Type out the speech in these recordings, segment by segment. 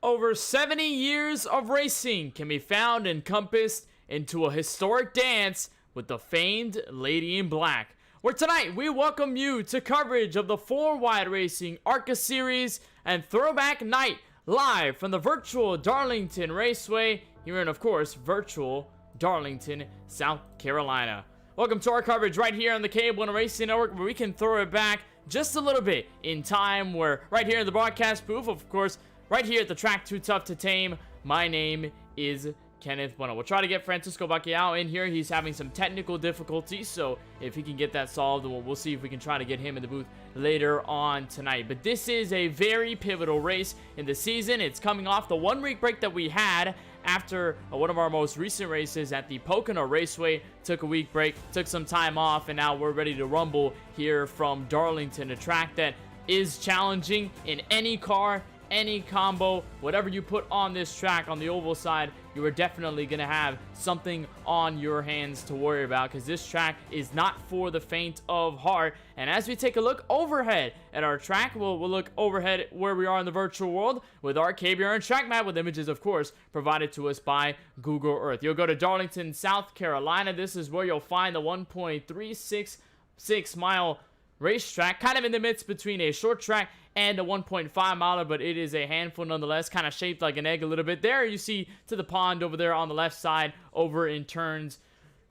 Over 70 years of racing can be found encompassed into a historic dance with the famed Lady in Black. Where tonight we welcome you to coverage of the 4-Wide Racing ARCA Series and Throwback Night live from the virtual Darlington Raceway here in, of course, virtual Darlington, South Carolina. Welcome to our coverage right here on the KBueno Racing Network, where we can throw it back just a little bit in time. Where right here in the broadcast booth, of course, right here at the track Too Tough to Tame, my name is Kenneth Bueno. We'll try to get Francisco Bacquiao in here. He's having some technical difficulties, so if he can get that solved, we'll see if we can try to get him in the booth later on tonight. But this is a very pivotal race in the season. It's coming off the 1-week break that we had after one of our most recent races at the KBueno Raceway. Took a week break, took some time off, and now we're ready to rumble here from Darlington, a track that is challenging in any car, any combo, whatever you put on this track on the oval side. You are definitely going to have something on your hands to worry about, because this track is not for the faint of heart. And as we take a look overhead at our track, we'll look overhead where we are in the virtual world with our KBueno track map, with images, of course, provided to us by Google Earth. You'll go to Darlington, South Carolina. This is where you'll find the 1.366 mile racetrack, kind of in the midst between a short track and a 1.5 miler, but it is a handful nonetheless, kind of shaped like an egg a little bit. There you see to the pond over there on the left side, over in turns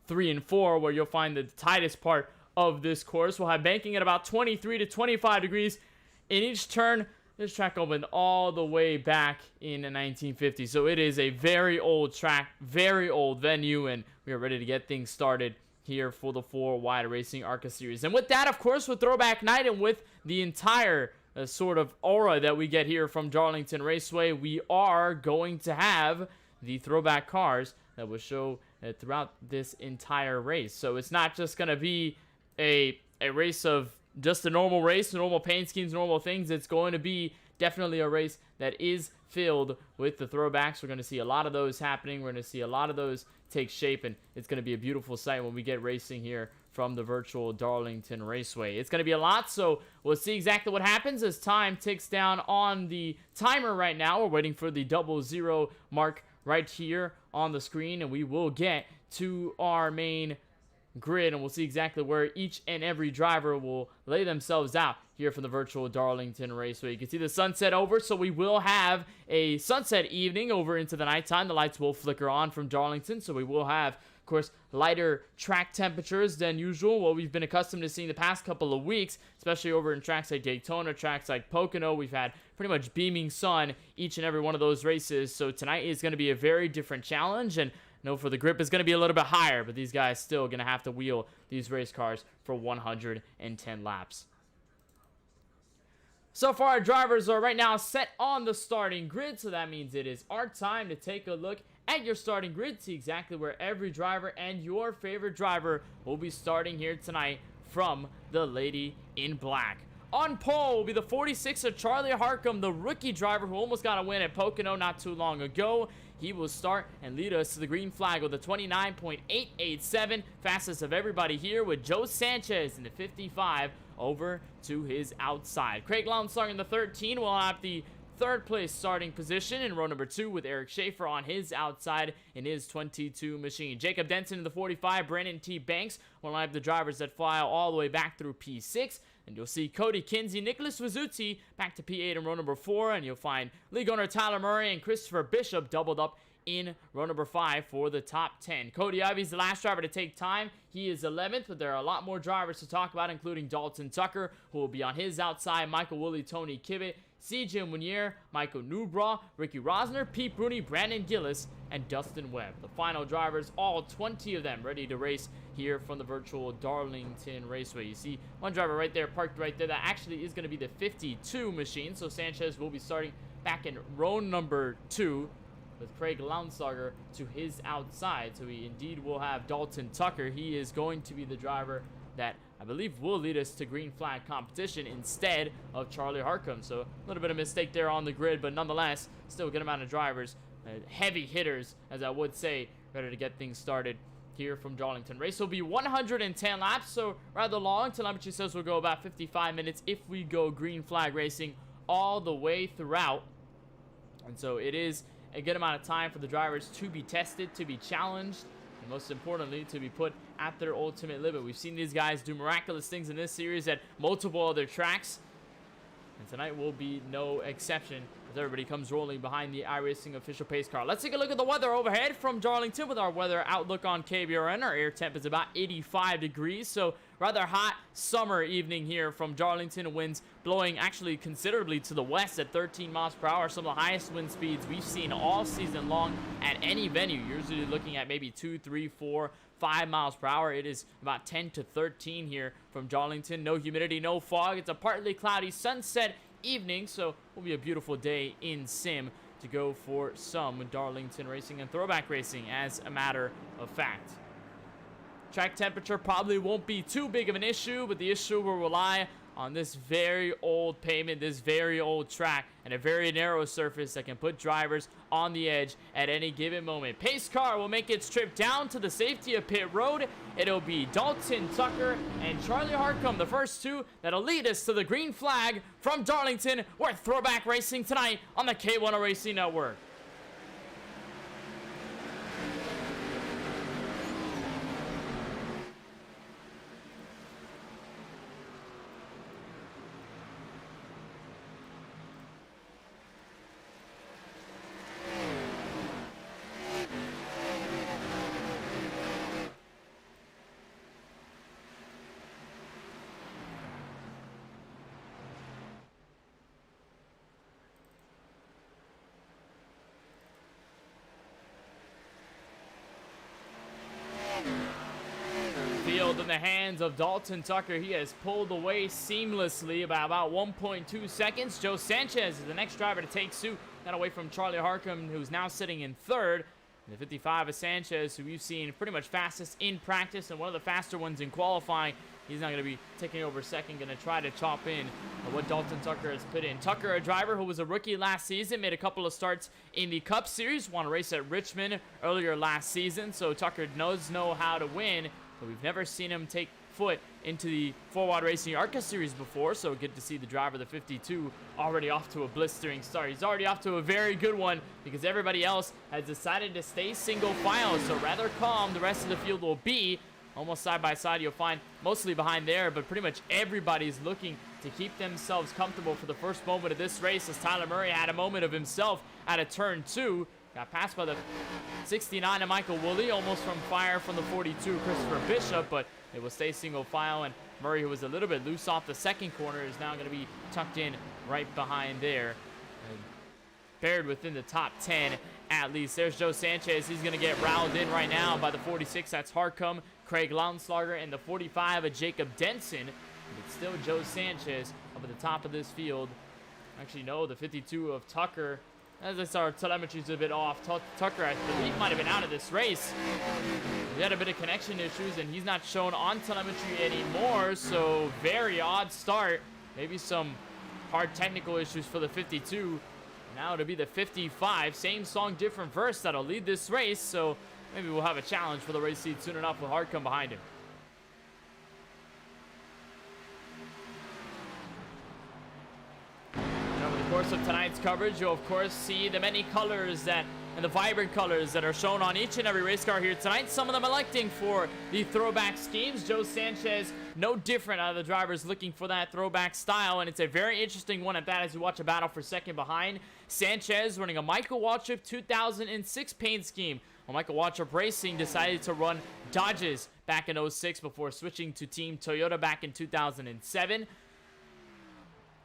3 and 4, where you'll find the tightest part of this course. We'll have banking at about 23 to 25 degrees in each turn. This track opened all the way back in the 1950s, so it is a very old track, very old venue, and we are ready to get things started here for the 4-Wide Racing ARCA Series. And with that, of course, with Throwback Night and with the entire sort of aura that we get here from Darlington Raceway, we are going to have the throwback cars that will show throughout this entire race. So it's not just going to be a race of just a normal race, normal paint schemes, normal things. It's going to be definitely a race that is filled with the throwbacks. We're going to see a lot of those happening. We're going to see a lot of those take shape, and it's going to be a beautiful sight when we get racing here from the virtual Darlington Raceway. It's going to be a lot, so we'll see exactly what happens as time ticks down on the timer right now. We're waiting for the 00 mark right here on the screen, and we will get to our main grid, and we'll see exactly where each and every driver will lay themselves out here from the virtual Darlington Raceway. You can see the sunset over, so we will have a sunset evening over into the nighttime. The lights will flicker on from Darlington, so we will have, of course, lighter track temperatures than usual, what we've been accustomed to seeing the past couple of weeks, especially over in tracks like Daytona, tracks like Pocono. We've had pretty much beaming sun each and every one of those races, so tonight is going to be a very different challenge, and for the grip is going to be a little bit higher, but these guys still going to have to wheel these race cars for 110 laps. So far, our drivers are right now set on the starting grid, so that means it is our time to take a look at your starting grid, see exactly where every driver and your favorite driver will be starting here tonight from the Lady in Black. On pole will be the 46er Charlie Harcum, the rookie driver who almost got a win at Pocono not too long ago. He will start and lead us to the green flag with a 29.887, fastest of everybody here, with Joe Sanchez in the 55 over to his outside. Craig Lounsong in the 13 will have the third place starting position in row number 2, with Eric Schaefer on his outside in his 22 machine. Jacob Denton in the 45, Brandon T. Banks will have the drivers that file all the way back through P6. And you'll see Cody Kinsey, Nicholas Vizzuti back to P8 in row number 4. And you'll find league owner Tyler Murray and Christopher Bishop doubled up in row number 5 for the top 10. Cody Ivey's the last driver to take time. He is 11th, but there are a lot more drivers to talk about, including Dalton Tucker, who will be on his outside, Michael Woolley, Tony Kibbett, C.J. Munier, Michael Newbraw, Ricky Rosner, Pete Bruni, Brandon Gillis, and Dustin Webb. The final drivers, all 20 of them, ready to race here from the virtual Darlington Raceway. You see one driver right there, parked right there. That actually is going to be the 52 machine, so Sanchez will be starting back in row number 2 with Craig Lounsauger to his outside. So we indeed will have Dalton Tucker. He is going to be the driver that I believe will lead us to green flag competition instead of Charlie Harcum. So a little bit of mistake there on the grid, but nonetheless, still a good amount of drivers, heavy hitters, as I would say, ready to get things started here from Darlington. Race will be 110 laps, so rather long. Telemetry says we'll go about 55 minutes if we go green flag racing all the way throughout And so it is a good amount of time for the drivers to be tested, to be challenged, and most importantly, to be put at their ultimate limit. We've seen these guys do miraculous things in this series at multiple other tracks, and tonight will be no exception as everybody comes rolling behind the iRacing official pace car. Let's take a look at the weather overhead from Darlington with our weather outlook on KBueno. Our air temp is about 85 degrees, so rather hot summer evening here from Darlington. Winds blowing actually considerably to the west at 13 miles per hour. Some of the highest wind speeds we've seen all season long at any venue. Usually looking at maybe 2, 3, 4, 5 miles per hour. It is about 10 to 13 here from Darlington. No humidity, no fog. It's a partly cloudy sunset evening, so will be a beautiful day in sim to go for some Darlington racing and throwback racing, as a matter of fact. Track temperature probably won't be too big of an issue, but the issue will rely on this very old pavement, this very old track, and a very narrow surface that can put drivers on the edge at any given moment. Pace car will make its trip down to the safety of pit road. It'll be Dalton Tucker and Charlie Harcum, the first two that'll lead us to the green flag from Darlington. We're throwback racing tonight on the KBueno Racing Network. Field in the hands of Dalton Tucker. He has pulled away seamlessly by about 1.2 seconds. Joe Sanchez is the next driver to take suit. Got away from Charlie Harcum, who's now sitting in third. And the 55 is Sanchez, who we've seen pretty much fastest in practice and one of the faster ones in qualifying. He's not going to be taking over second, going to try to chop in what Dalton Tucker has put in. Tucker, a driver who was a rookie last season, made a couple of starts in the Cup Series, won a race at Richmond earlier last season, so Tucker does know how to win. But we've never seen him take foot into the 4-Wide Racing ARCA Series before, so good to see the driver, the 52, already off to a blistering start. He's already off to a very good one because everybody else has decided to stay single file, so rather calm the rest of the field will be. Almost side by side, you'll find mostly behind there, but pretty much everybody's looking to keep themselves comfortable for the first moment of this race, as Tyler Murray had a moment of himself at a turn 2. Got passed by the 69 of Michael Woolley, almost from fire from the 42 Christopher Bishop, but it will stay single file, and Murray, who was a little bit loose off the second corner, is now going to be tucked in right behind there, and paired within the top 10 at least. There's Joe Sanchez. He's going to get riled in right now by the 46. That's Harcum, Craig Launslager, and the 45 of Jacob Denson. But still Joe Sanchez up at the top of this field. Actually, no, the 52 of Tucker. As I saw, our telemetry's a bit off. Tucker, I believe, might have been out of this race. He had a bit of connection issues, and he's not shown on telemetry anymore, so very odd start. Maybe some hard technical issues for the 52. Now to be the 55. Same song, different verse that'll lead this race, so maybe we'll have a challenge for the race seat soon enough with Harcum behind him. Over the course of tonight's coverage, you'll of course see the many colors and the vibrant colors that are shown on each and every race car here tonight. Some of them electing for the throwback schemes. Joe Sanchez, no different out of the drivers looking for that throwback style, and it's a very interesting one at that as you watch a battle for second behind. Sanchez running a Michael Waltrip 2006 paint scheme. Well, Michael Waltrip Racing decided to run Dodges back in 06 before switching to Team Toyota back in 2007.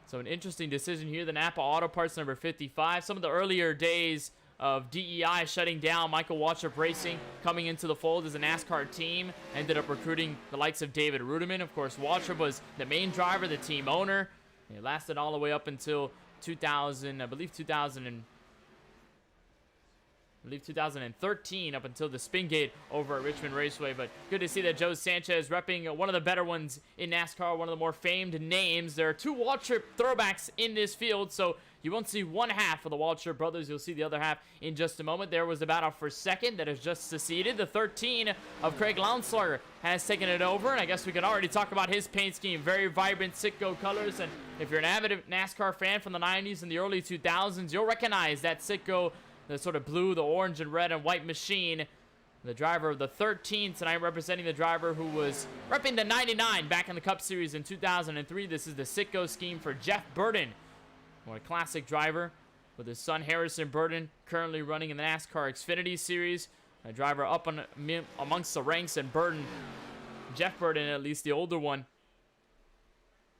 So an interesting decision here. The Napa Auto Parts number 55. Some of the earlier days of DEI shutting down, Michael Waltrip Racing coming into the fold as a NASCAR team. Ended up recruiting the likes of David Rudiman. Of course, Waltrip was the main driver, the team owner. It lasted all the way up until 2013, up until the spin gate over at Richmond Raceway. But good to see that Joe Sanchez repping one of the better ones in NASCAR, one of the more famed names. There are two Waltrip throwbacks in this field, so You won't see one half of the Walter brothers. You'll see the other half in just a moment. There was the battle for second that has just succeeded. The 13 of Craig Lounslager has taken it over, and I guess we can already talk about his paint scheme. Very vibrant Citgo colors, and if you're an avid NASCAR fan from the 90s and the early 2000s, you'll recognize that Citgo, the sort of blue, the orange and red and white machine. The driver of the 13 tonight, representing the driver who was repping the 99 back in the Cup Series in 2003. This is the Citgo scheme for Jeff Burton, what a classic driver, with his son Harrison Burton currently running in the NASCAR Xfinity Series. A driver up amongst the ranks, and Burton, Jeff Burton, at least the older one.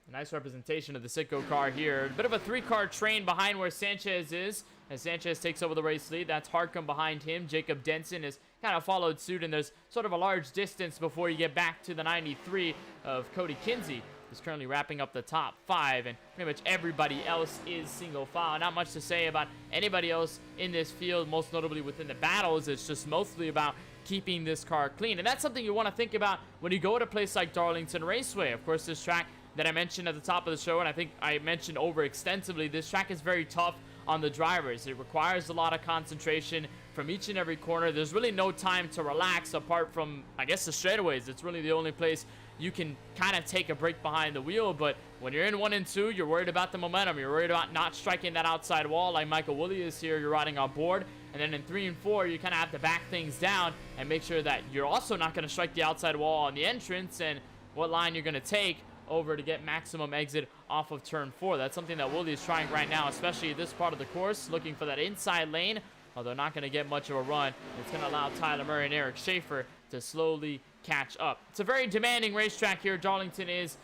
A nice representation of the Citgo car here. A bit of a three-car train behind where Sanchez is, as Sanchez takes over the race lead. That's Harcum behind him. Jacob Denson has kind of followed suit, and there's sort of a large distance before you get back to the 93 of Cody Kinsey, who's currently wrapping up the top 5, and pretty much everybody else is single file. Not much to say about anybody else in this field, most notably within the battles. It's just mostly about keeping this car clean, and that's something you want to think about when you go to a place like Darlington Raceway. Of course, this track that I mentioned at the top of the show, and I think I mentioned over extensively, this track is very tough on the drivers. It requires a lot of concentration from each and every corner. There's really no time to relax apart from, I guess, the straightaways. It's really the only place you can kind of take a break behind the wheel. But when you're in 1 and 2, you're worried about the momentum. You're worried about not striking that outside wall like Michael Woolley is here. You're riding on board. And then in 3 and 4, you kind of have to back things down and make sure that you're also not going to strike the outside wall on the entrance, and what line you're going to take over to get maximum exit off of turn 4. That's something that Woolley is trying right now, especially this part of the course, looking for that inside lane, although not going to get much of a run. It's going to allow Tyler Murray and Eric Schaefer to slowly catch up. It's a very demanding racetrack here, Darlington is.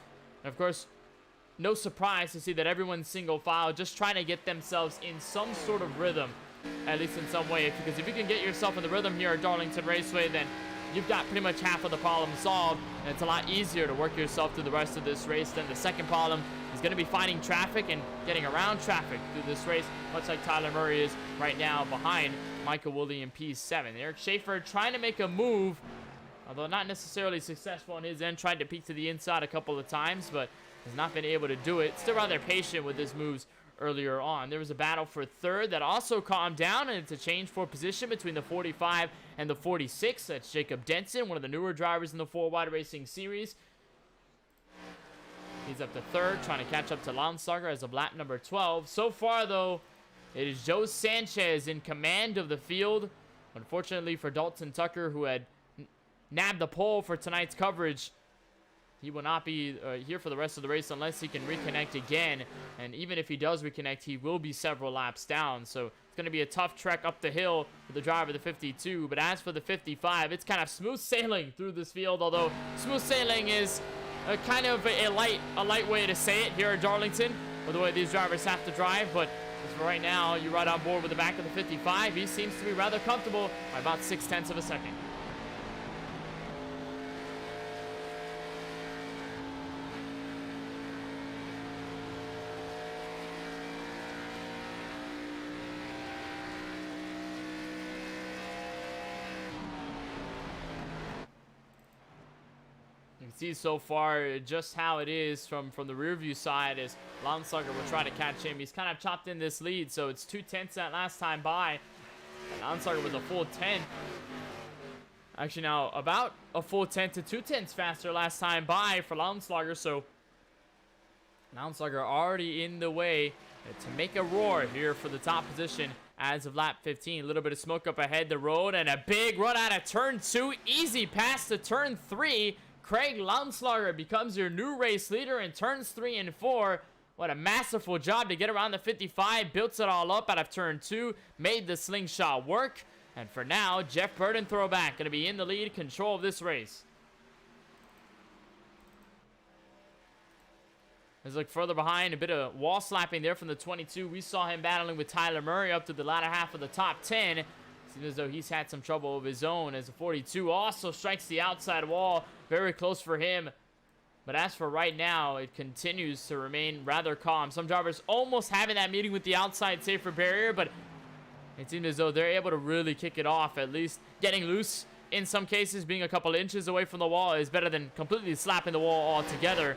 And of course, no surprise to see that everyone's single file, just trying to get themselves in some sort of rhythm, at least in some way. Because if you can get yourself in the rhythm here at Darlington Raceway, then you've got pretty much half of the problem solved, and it's a lot easier to work yourself through the rest of this race. Then the second problem is going to be finding traffic and getting around traffic through this race, much like Tyler Murray is right now behind Michael Woolley in P7. Eric Schaefer trying to make a move, although not necessarily successful on his end. Tried to peek to the inside a couple of times, but has not been able to do it. Still rather patient with his moves earlier on. There was a battle for third that also calmed down, and it's a change for position between the 45 and the 46. That's Jacob Denson, one of the newer drivers in the 4-Wide Racing Series. He's up to third, trying to catch up to Lounslager as of lap number 12. So far, though, it is Joe Sanchez in command of the field. Unfortunately for Dalton Tucker, who had nabbed the pole for tonight's coverage, he will not be here for the rest of the race unless he can reconnect again. And even if he does reconnect, he will be several laps down. So it's going to be a tough trek up the hill for the driver of the 52. But as for the 55, it's kind of smooth sailing through this field. Although smooth sailing is kind of a light way to say it here at Darlington, with the way these drivers have to drive. But as for right now, you ride on board with the back of the 55. He seems to be rather comfortable by about 0.6 of a second. See so far just how it is from the rear view side, as Lounslager will try to catch him. He's kind of chopped in this lead, so it's 0.2 that last time by. Lounslager was a full 10. Actually, now about a full 10 to 0.2 faster last time by for Lounslager, so Lounslager already in the way to make a roar here for the top position as of lap 15. A little bit of smoke up ahead the road, and a big run out of turn 2. Easy pass to turn 3. Craig Lounslager becomes your new race leader in turns 3 and 4. What a masterful job to get around the 55. Built it all up out of turn 2. Made the slingshot work. And for now, Jeff Burton throwback going to be in the lead, control of this race. Let's look further behind. A bit of wall slapping there from the 22. We saw him battling with Tyler Murray up to the latter half of the top 10. Seems as though he's had some trouble of his own, as the 42 also strikes the outside wall. Very close for him. But as for right now, it continues to remain rather calm. Some drivers almost having that meeting with the outside safer barrier, but it seems as though they're able to really kick it off. At least getting loose in some cases, being a couple inches away from the wall, is better than completely slapping the wall altogether.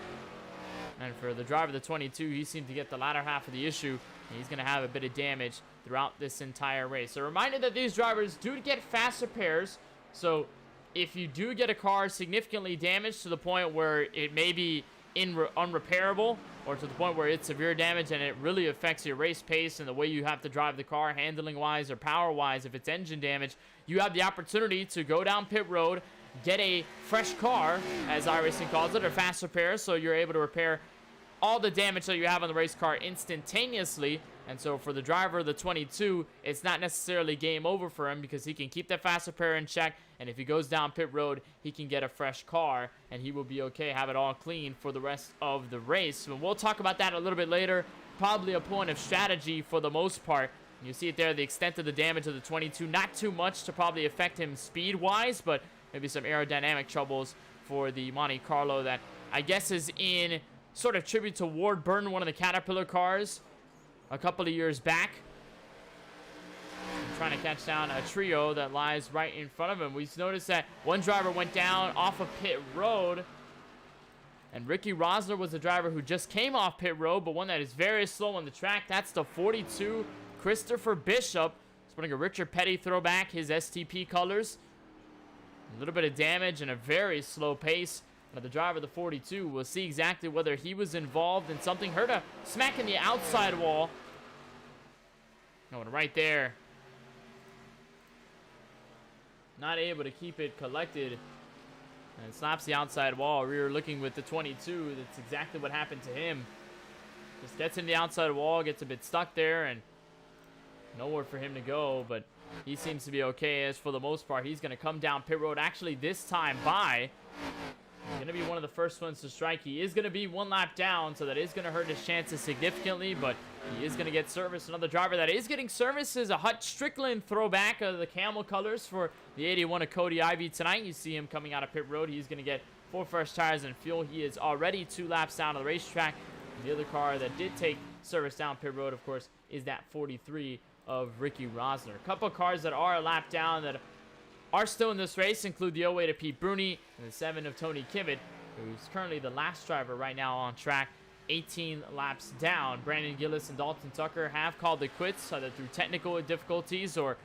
And for the driver, the 22, he seemed to get the latter half of the issue. And he's going to have a bit of damage throughout this entire race. A reminder that these drivers do get fast repairs. So if you do get a car significantly damaged to the point where it may be unrepairable, or to the point where it's severe damage and it really affects your race pace and the way you have to drive the car, handling wise or power wise, if it's engine damage, you have the opportunity to go down pit road, get a fresh car, as iRacing calls it, or fast repair, so you're able to repair all the damage that you have on the race car instantaneously. And so for the driver, the 22, it's not necessarily game over for him, because he can keep that fast repair in check, and if he goes down pit road, he can get a fresh car, and he will be okay, have it all clean for the rest of the race. And we'll talk about that a little bit later. Probably a point of strategy for the most part. You see it there, the extent of the damage of the 22. Not too much to probably affect him speed-wise, but maybe some aerodynamic troubles for the Monte Carlo that I guess is in sort of tribute to Ward Burton, one of the Caterpillar cars a couple of years back. I'm trying to catch down a trio that lies right in front of him. We've noticed that one driver went down off of pit road, and Ricky Rosner was the driver who just came off pit road, but one that is very slow on the track. That's the 42, Christopher Bishop. Sporting a Richard Petty throwback, his STP colors. A little bit of damage and a very slow pace. Now the driver, the 42, we'll see exactly whether he was involved in something. Heard a smack in the outside wall. Going right there. Not able to keep it collected. And slaps the outside wall. Rear looking with the 22. That's exactly what happened to him. Just gets in the outside wall, gets a bit stuck there, and nowhere for him to go. But he seems to be okay, as for the most part, he's going to come down pit road. Actually, this time by. He's going to be one of the first ones to strike. He is going to be one lap down, so that is going to hurt his chances significantly, but he is going to get service. Another driver that is getting service is a Hut Strickland throwback of the camel colors for the 81 of Cody Ivey tonight. You see him coming out of pit road. He's going to get 4 fresh tires and fuel. He is already 2 laps down to the racetrack. And the other car that did take service down pit road, of course, is that 43 of Ricky Rosner. A couple of cars that are a lap down that are still in this race include the 08 of Pete Bruni and the 7 of Tony Kimmett, who's currently the last driver right now on track, 18 laps down. Brandon Gillis and Dalton Tucker have called it quits, either through technical difficulties or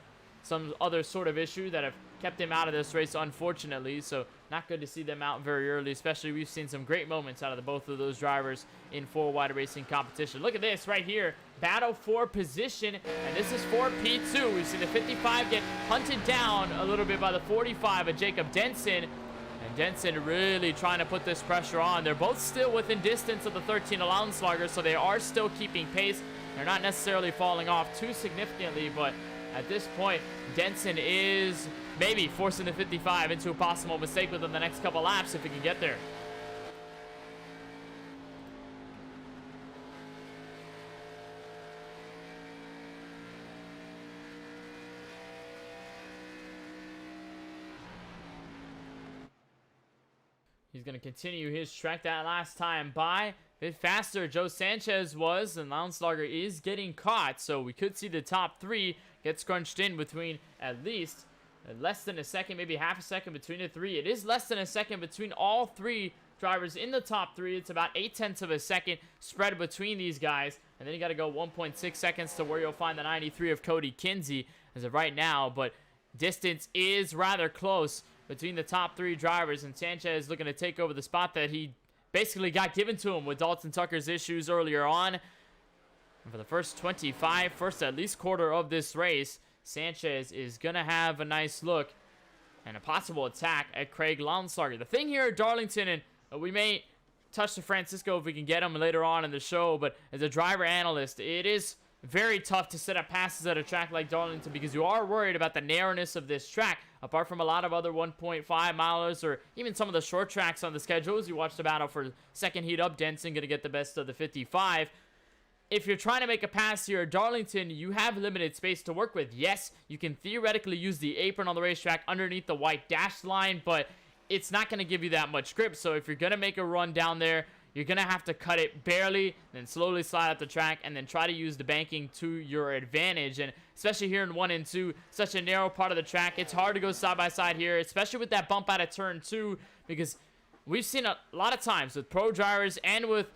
some other sort of issue that have kept him out of this race, unfortunately. So not good to see them out very early, especially we've seen some great moments out of both of those drivers in 4-wide racing competition. Look at this right here. Battle for position, and this is for P2. We've seen the 55 get hunted down a little bit by the 45 of Jacob Denson, and Denson really trying to put this pressure on. They're both still within distance of the 13 of Lounslogger, so they are still keeping pace. They're not necessarily falling off too significantly, but at this point, Denson is maybe forcing the 55 into a possible mistake within the next couple laps if he can get there. He's going to continue his trek that last time by. A bit faster Joe Sanchez was, and Lounslogger is getting caught, so we could see the top 3 get scrunched in between at least less than a second, maybe half a second between the 3. It is less than a second between all 3 drivers in the top 3. It's about 0.8 of a second spread between these guys, and then you got to go 1.6 seconds to where you'll find the 93 of Cody Kinsey as of right now, but distance is rather close between the top 3 drivers, and Sanchez looking to take over the spot that he basically got given to him with Dalton Tucker's issues earlier on. And for the first 25, first at least quarter of this race, Sanchez is going to have a nice look and a possible attack at Craig Lounslogger. The thing here at Darlington, and we may touch to Francisco if we can get him later on in the show, but as a driver analyst, it is very tough to set up passes at a track like Darlington because you are worried about the narrowness of this track. Apart from a lot of other 1.5 milers or even some of the short tracks on the schedules, you watch the battle for second heat up. Denson going to get the best of the 55. If you're trying to make a pass here at Darlington, you have limited space to work with. Yes, you can theoretically use the apron on the racetrack underneath the white dash line, but it's not going to give you that much grip. So if you're going to make a run down there, you're going to have to cut it barely, then slowly slide up the track, and then try to use the banking to your advantage. And especially here in 1 and 2, such a narrow part of the track, it's hard to go side by side here, especially with that bump out of turn 2, because we've seen a lot of times with pro drivers and with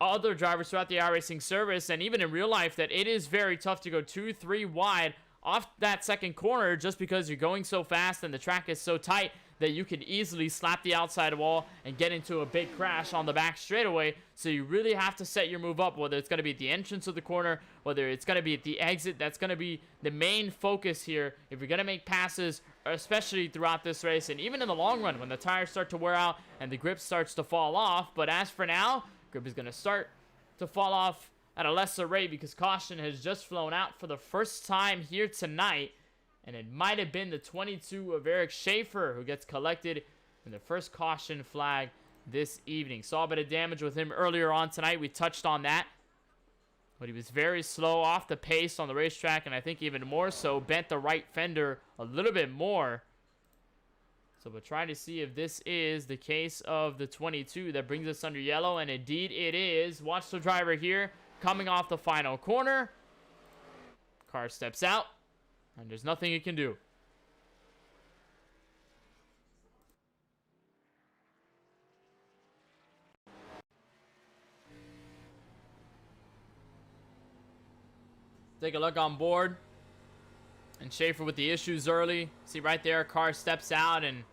other drivers throughout the iRacing service and even in real life that it is very tough to go 2-3 wide off that second corner just because you're going so fast and the track is so tight that you could easily slap the outside wall and get into a big crash on the back straightaway. So you really have to set your move up, whether it's going to be at the entrance of the corner, whether it's going to be at the exit. That's going to be the main focus here if you're going to make passes, especially throughout this race and even in the long run when the tires start to wear out and the grip starts to fall off. But as for now, grip is going to start to fall off at a lesser rate because caution has just flown out for the first time here tonight. And it might have been the 22 of Eric Schaefer who gets collected in the first caution flag this evening. Saw a bit of damage with him earlier on tonight. We touched on that. But he was very slow off the pace on the racetrack, and I think even more so bent the right fender a little bit more. So we'll try to see if this is the case of the 22 that brings us under yellow, and indeed it is. Watch the driver here coming off the final corner. Car steps out. And there's nothing he can do. Take a look on board. And Schaefer with the issues early. See right there, car steps out and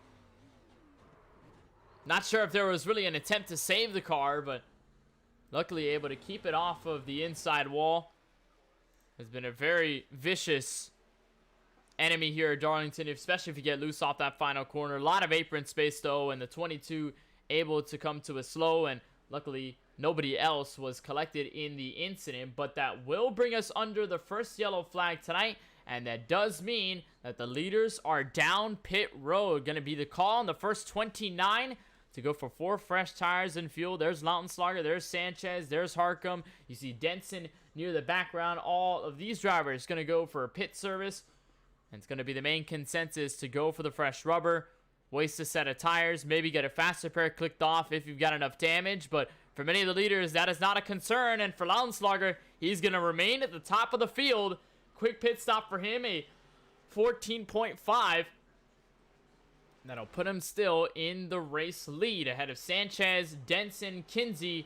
not sure if there was really an attempt to save the car, but luckily able to keep it off of the inside wall. Has been a very vicious enemy here at Darlington, especially if you get loose off that final corner. A lot of apron space though, and the 22 able to come to a slow, and luckily nobody else was collected in the incident. But that will bring us under the first yellow flag tonight, and that does mean that the leaders are down pit road. Going to be the call on the first 29 to go for 4 fresh tires and fuel. There's Lautenschlager, there's Sanchez, there's Harcum. You see Denson near the background. All of these drivers going to go for a pit service. And it's going to be the main consensus to go for the fresh rubber, waste a set of tires, maybe get a faster pair clicked off if you've got enough damage. But for many of the leaders, that is not a concern. And for Lautenschlager, he's going to remain at the top of the field. Quick pit stop for him, a 14.5. That'll put him still in the race lead ahead of Sanchez, Denson, Kinsey,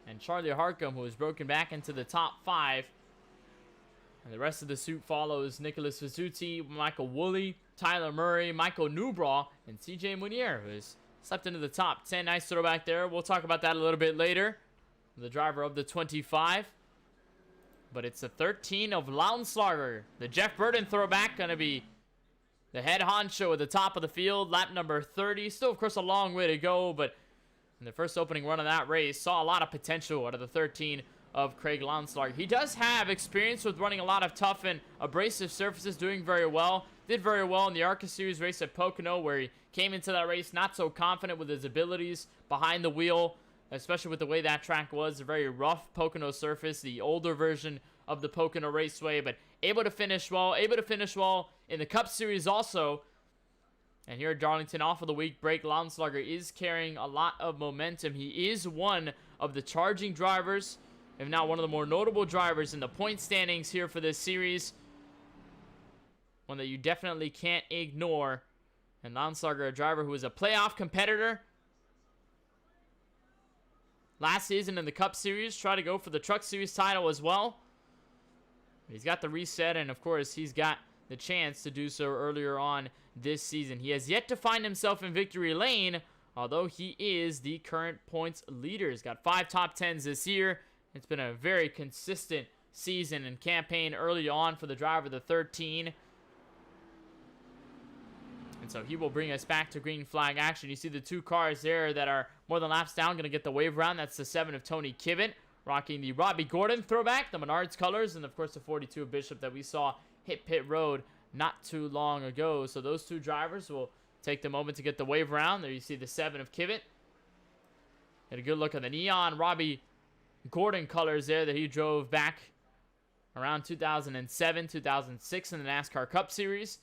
and Charlie Harcum, who has broken back into the top 5. And the rest of the suit follows Nicholas Vizzuti, Michael Woolley, Tyler Murray, Michael Newbraw, and CJ Munier, who has slept into the top 10. Nice throwback there. We'll talk about that a little bit later. The driver of the 25. But it's the 13 of Lautenschlager. The Jeff Burton throwback going to be the head honcho at the top of the field. Lap number 30. Still, of course, a long way to go. But in the first opening run of that race, saw a lot of potential out of the 13 of Craig Lautenschlager. He does have experience with running a lot of tough and abrasive surfaces, doing very well. Did very well in the ARCA Series race at Pocono, where he came into that race not so confident with his abilities behind the wheel, especially with the way that track was. A very rough Pocono surface, the older version of the Pocono Raceway, but able to finish well. Able to finish well in the Cup Series also. And here at Darlington, off of the week break, Lautenschlager is carrying a lot of momentum. He is one of the charging drivers, if not one of the more notable drivers in the point standings here for this series. One that you definitely can't ignore. And Lautenschlager, a driver who is a playoff competitor. Last season in the Cup Series, tried to go for the Truck Series title as well. He's got the reset, and of course, he's got the chance to do so earlier on this season. He has yet to find himself in victory lane, although he is the current points leader. He's got 5 top 10s this year. It's been a very consistent season and campaign early on for the driver, the 13. And so he will bring us back to green flag action. You see the 2 cars there that are more than laps down, going to get the wave round. That's the 7 of Tony Kivett, rocking the Robbie Gordon throwback, the Menards colors, and of course the 42 of Bishop that we saw hit pit road not too long ago. So those 2 drivers will take the moment to get the wave round. There you see the 7 of Kivett. Get a good look at the neon Robbie Gordon colors there that he drove back around 2007, 2006 in the NASCAR Cup Series.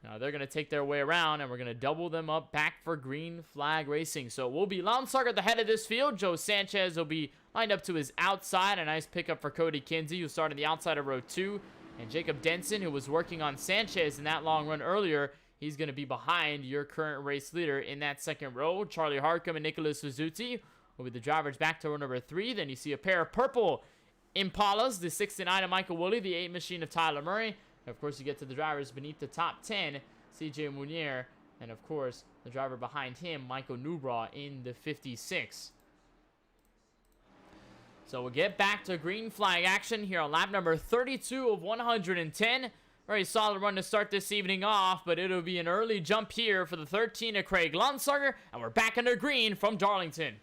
Now they're going to take their way around, and we're going to double them up back for green flag racing. So it will be Lautenschlager at the head of this field. Joe Sanchez will be lined up to his outside. A nice pickup for Cody Kinsey, who started the outside of row 2. And Jacob Denson, who was working on Sanchez in that long run earlier, he's going to be behind your current race leader in that second row. Charlie Harcum and Nicholas Vizzuti will be the drivers back to row number 3. Then you see a pair of purple Impalas, the 69 of Michael Woolley, the 8 machine of Tyler Murray. And of course, you get to the drivers beneath the top 10, CJ Munier, and of course, the driver behind him, Michael Newbraw, in the 56. So we'll get back to green flag action here on lap number 32 of 110. Very solid run to start this evening off, but it'll be an early jump here for the 13 of Craig Lonsarger, and we're back under green from Darlington.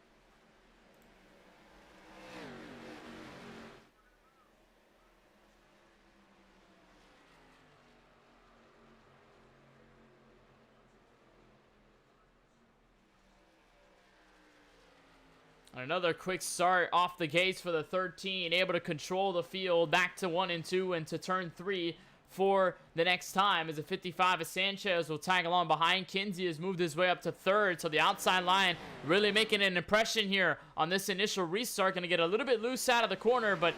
Another quick start off the gates for the 13, able to control the field back to 1 and 2 and to turn 3 for the next time, as a 55 of Sanchez will tag along behind. Kinsey has moved his way up to 3rd, so the outside line really making an impression here on this initial restart. Going to get a little bit loose out of the corner, but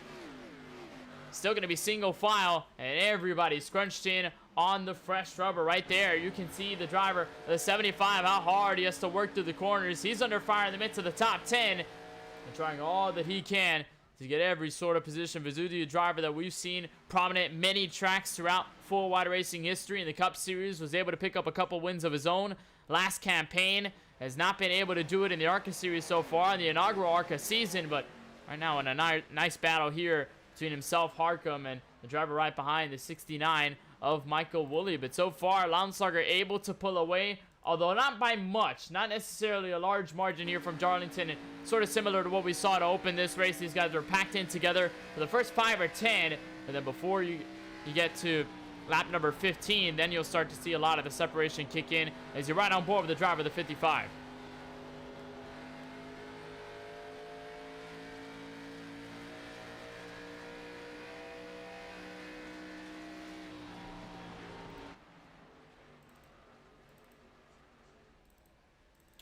still going to be single file, and everybody scrunched in on the fresh rubber right there. You can see the driver, the 75, how hard he has to work through the corners. He's under fire in the midst of the top 10 and trying all that he can to get every sort of position. Vizzuti, a driver that we've seen prominent many tracks throughout full wide racing history in the Cup Series, was able to pick up a couple wins of his own last campaign. Has not been able to do it in the ARCA Series so far, in the inaugural ARCA season, but right now in a nice battle here between himself, Harcum, and the driver right behind, the 69 of Michael Woolley. But so far, Lonsarger able to pull away, although not by much, not necessarily a large margin here from Darlington, and sort of similar to what we saw to open this race. These guys were packed in together for the first 5 or 10, and then before you get to lap number 15, then you'll start to see a lot of the separation kick in as you're right on board with the driver of the 55.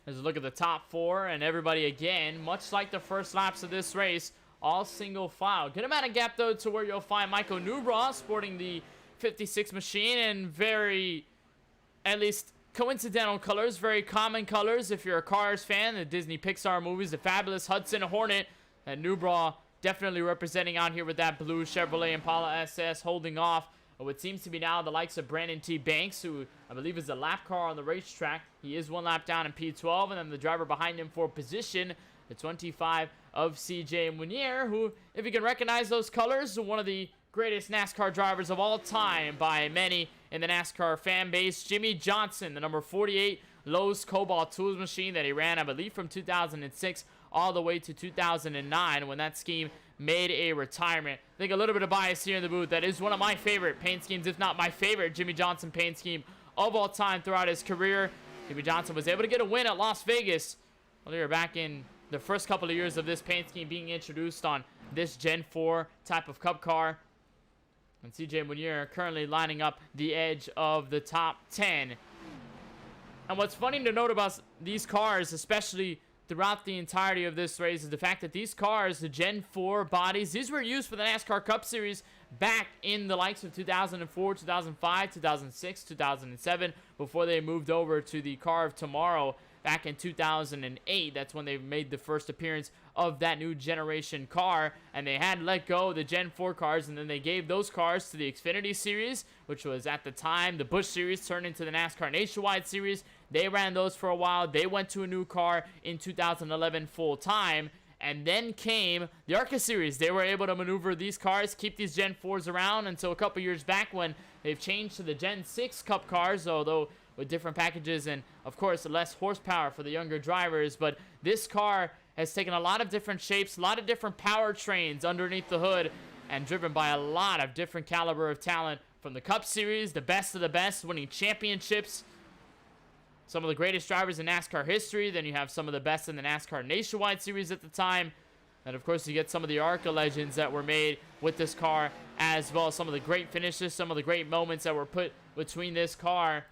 As we look at the top 4, and everybody again, much like the first laps of this race, all single file. Good amount of gap though to where you'll find Michael Newbraw sporting the 56 machine, and very, at least coincidental colors, very common colors if you're a Cars fan. The Disney Pixar movies, the fabulous Hudson Hornet, and Newbraw definitely representing out here with that blue Chevrolet Impala SS, holding off what seems to be now the likes of Brandon T. Banks, who I believe is a lap car on the racetrack. He is 1 lap down in P12, and then the driver behind him for position, the 25 of CJ Munier, who, if you can recognize those colors, one of the greatest NASCAR drivers of all time by many in the NASCAR fan base. Jimmy Johnson, the number 48 Lowe's Cobalt Tools machine that he ran, I believe, from 2006 all the way to 2009 when that scheme made a retirement. I think a little bit of bias here in the booth. That is one of my favorite paint schemes, if not my favorite Jimmy Johnson paint scheme of all time throughout his career. Jimmy Johnson was able to get a win at Las Vegas earlier back in the first couple of years of this paint scheme being introduced on this Gen 4 type of Cup car. And CJ Munier currently lining up the edge of the top 10. And what's funny to note about these cars, especially throughout the entirety of this race, is the fact that these cars, the Gen 4 bodies, these were used for the NASCAR Cup Series back in the likes of 2004, 2005, 2006, 2007, before they moved over to the Car of Tomorrow back in 2008. That's when they made the first appearance of that new generation car, and they had let go of the Gen 4 cars, and then they gave those cars to the Xfinity Series, which was at the time the Busch Series turned into the NASCAR Nationwide Series. They ran those for a while. They went to a new car in 2011 full time, and then came the ARCA Series. They were able to maneuver these cars, keep these Gen 4s around until a couple years back when they've changed to the Gen 6 Cup cars, although with different packages and, of course, less horsepower for the younger drivers. But this car has taken a lot of different shapes, a lot of different powertrains underneath the hood, and driven by a lot of different caliber of talent from the Cup Series, the best of the best, winning championships, some of the greatest drivers in NASCAR history. Then you have some of the best in the NASCAR Nationwide Series at the time. And, of course, you get some of the ARCA legends that were made with this car as well. Some of the great finishes, some of the great moments that were put between this car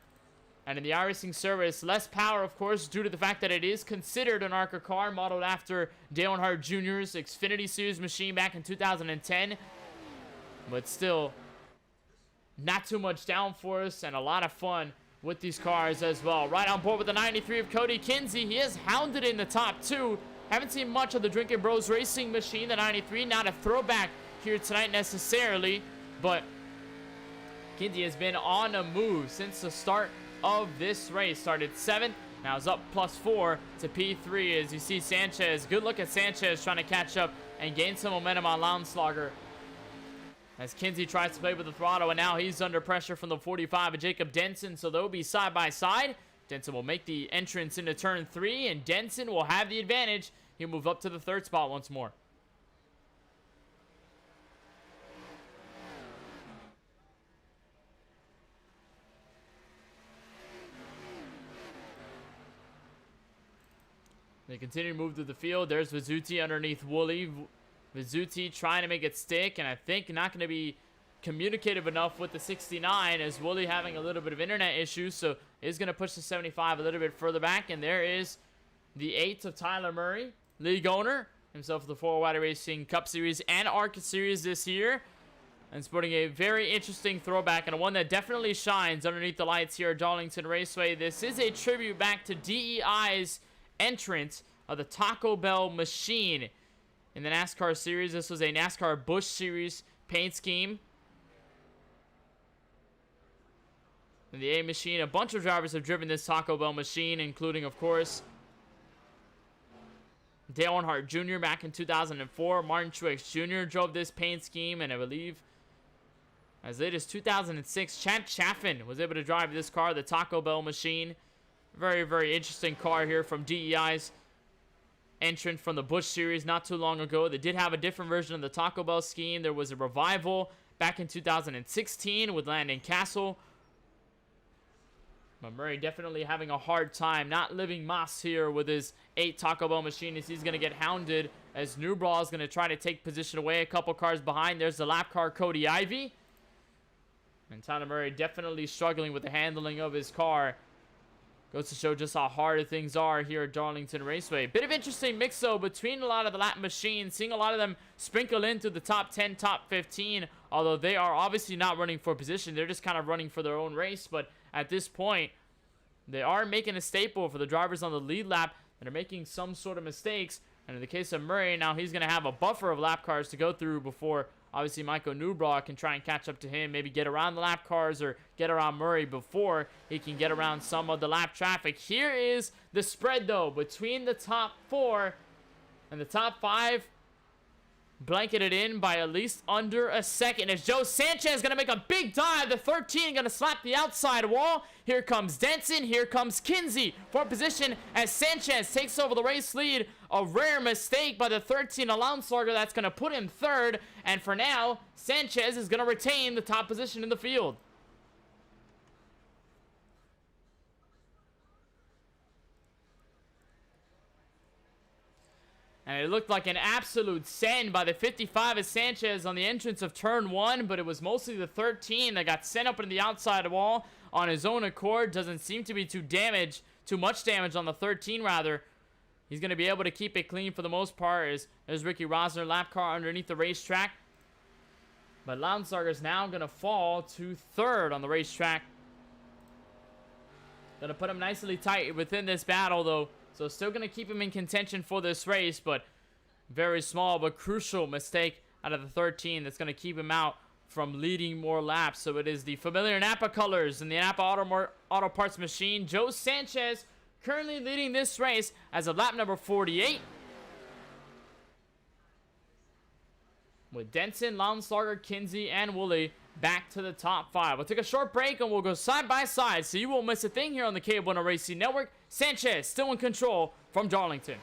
and in the iRacing service. Less power, of course, due to the fact that it is considered an ARCA car modeled after Dale Earnhardt Jr.'s Xfinity Series machine back in 2010. But still, not too much downforce and a lot of fun with these cars as well. Right on board with the 93 of Cody Kinsey. He is hounded in the top 2 Haven't seen much of the Drinking Bros Racing machine, the 93. Not a throwback here tonight necessarily, but Kinsey has been on a move since the start of this race. Started 7th, now is up +4 to P3 as you see Sanchez. Good look at Sanchez trying to catch up and gain some momentum on Lounslogger as Kinsey tries to play with the throttle, and now he's under pressure from the 45 of Jacob Denson, so they'll be side by side. Denson will make the entrance into turn 3, and Denson will have the advantage. He'll move up to the 3rd spot once more. They continue to move through the field. There's Vizzuti underneath Woolley. Vizzuti trying to make it stick, and I think not going to be communicative enough with the 69 as Woolley having a little bit of internet issues, so is going to push the 75 a little bit further back. And there is the 8 of Tyler Murray, league owner, himself the 4-Wide Racing Cup Series and ARCA Series this year, and sporting a very interesting throwback and a one that definitely shines underneath the lights here at Darlington Raceway. This is a tribute back to DEI's entrance of the Taco Bell machine in the NASCAR series. This was a NASCAR Busch Series paint scheme. And the A machine, a bunch of drivers have driven this Taco Bell machine, including, of course, Dale Earnhardt Jr. back in 2004. Martin Truex Jr. drove this paint scheme, and I believe as late as 2006, Chad Chaffin was able to drive this car, the Taco Bell machine. Very, very interesting car here from DEI's entrant from the Busch Series not too long ago. They did have a different version of the Taco Bell scheme. There was a revival back in 2016 with Landon Castle. But Murray definitely having a hard time not living Moss here with his 8 Taco Bell machine as he's going to get hounded as Newbraw is going to try to take position away a couple cars behind. There's the lap car Cody Ivy. And Tyler Murray definitely struggling with the handling of his car. Goes to show just how hard things are here at Darlington Raceway. Bit of interesting mix, though, between a lot of the lap machines. Seeing a lot of them sprinkle into the top 10, top 15. Although they are obviously not running for position. They're just kind of running for their own race. But at this point, they are making a staple for the drivers on the lead lap that are making some sort of mistakes. And in the case of Murray, now he's going to have a buffer of lap cars to go through before obviously Michael Newbraw can try and catch up to him, maybe get around the lap cars or get around Murray before he can get around some of the lap traffic. Here is the spread, though, between the top 4 and the top 5. Blanketed in by at least under a second as Joe Sanchez is going to make a big dive. The 13 going to slap the outside wall. Here comes Denson. Here comes Kinsey for position as Sanchez takes over the race lead. A rare mistake by the 13 Lounslogger that's going to put him 3rd. And for now, Sanchez is going to retain the top position in the field. And it looked like an absolute send by the 55 of Sanchez on the entrance of turn 1, but it was mostly the 13 that got sent up into the outside wall on his own accord. Doesn't seem to be too much damage on the 13 rather. He's going to be able to keep it clean for the most part. There's Ricky Rosner lap car underneath the racetrack. But Lounslogger is now going to fall to 3rd on the racetrack. Going to put him nicely tight within this battle, though. So still going to keep him in contention for this race, but very small but crucial mistake out of the 13 that's going to keep him out from leading more laps. So it is the familiar Napa colors in the Napa Auto Parts machine. Joe Sanchez currently leading this race as of lap number 48. With Denson, Lounslogger, Kinsey, and Woolley back to the top 5. We'll take a short break and we'll go side by side so you won't miss a thing here on the KBueno Racing Network. Sanchez still in control from Darlington.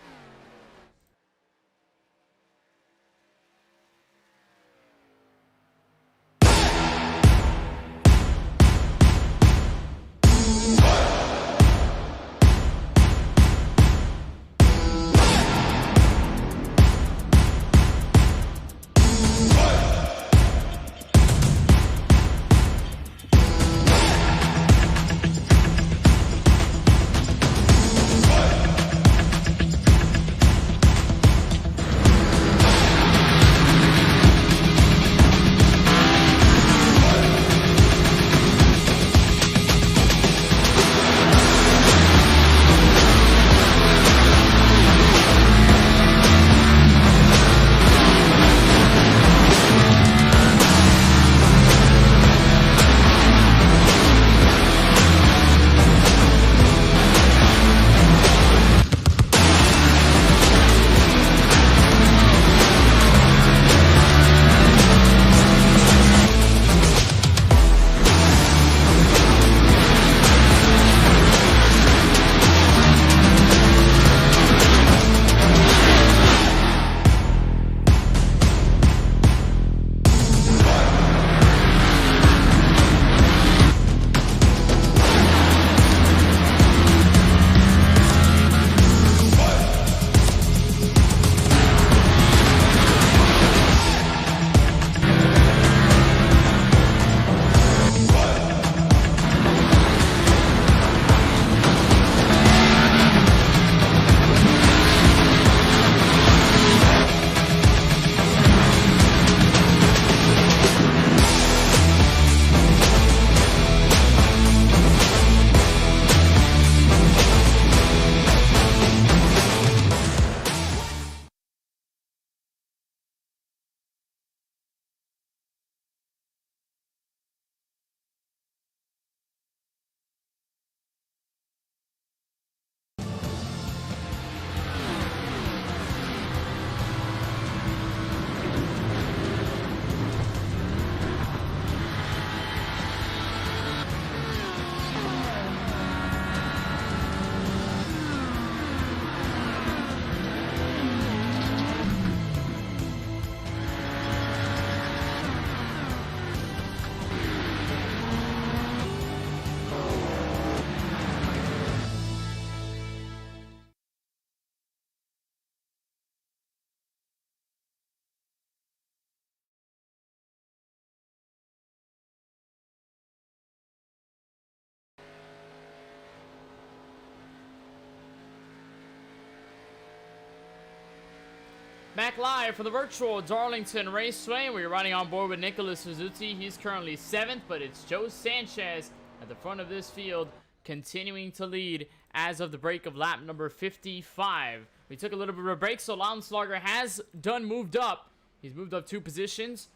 Back live from the virtual Darlington Raceway. We're riding on board with Nicholas Suzuki. He's currently 7th, but it's Joe Sanchez at the front of this field, continuing to lead as of the break of lap number 55. We took a little bit of a break, so Lounslauger has moved up. He's moved up 2 positions.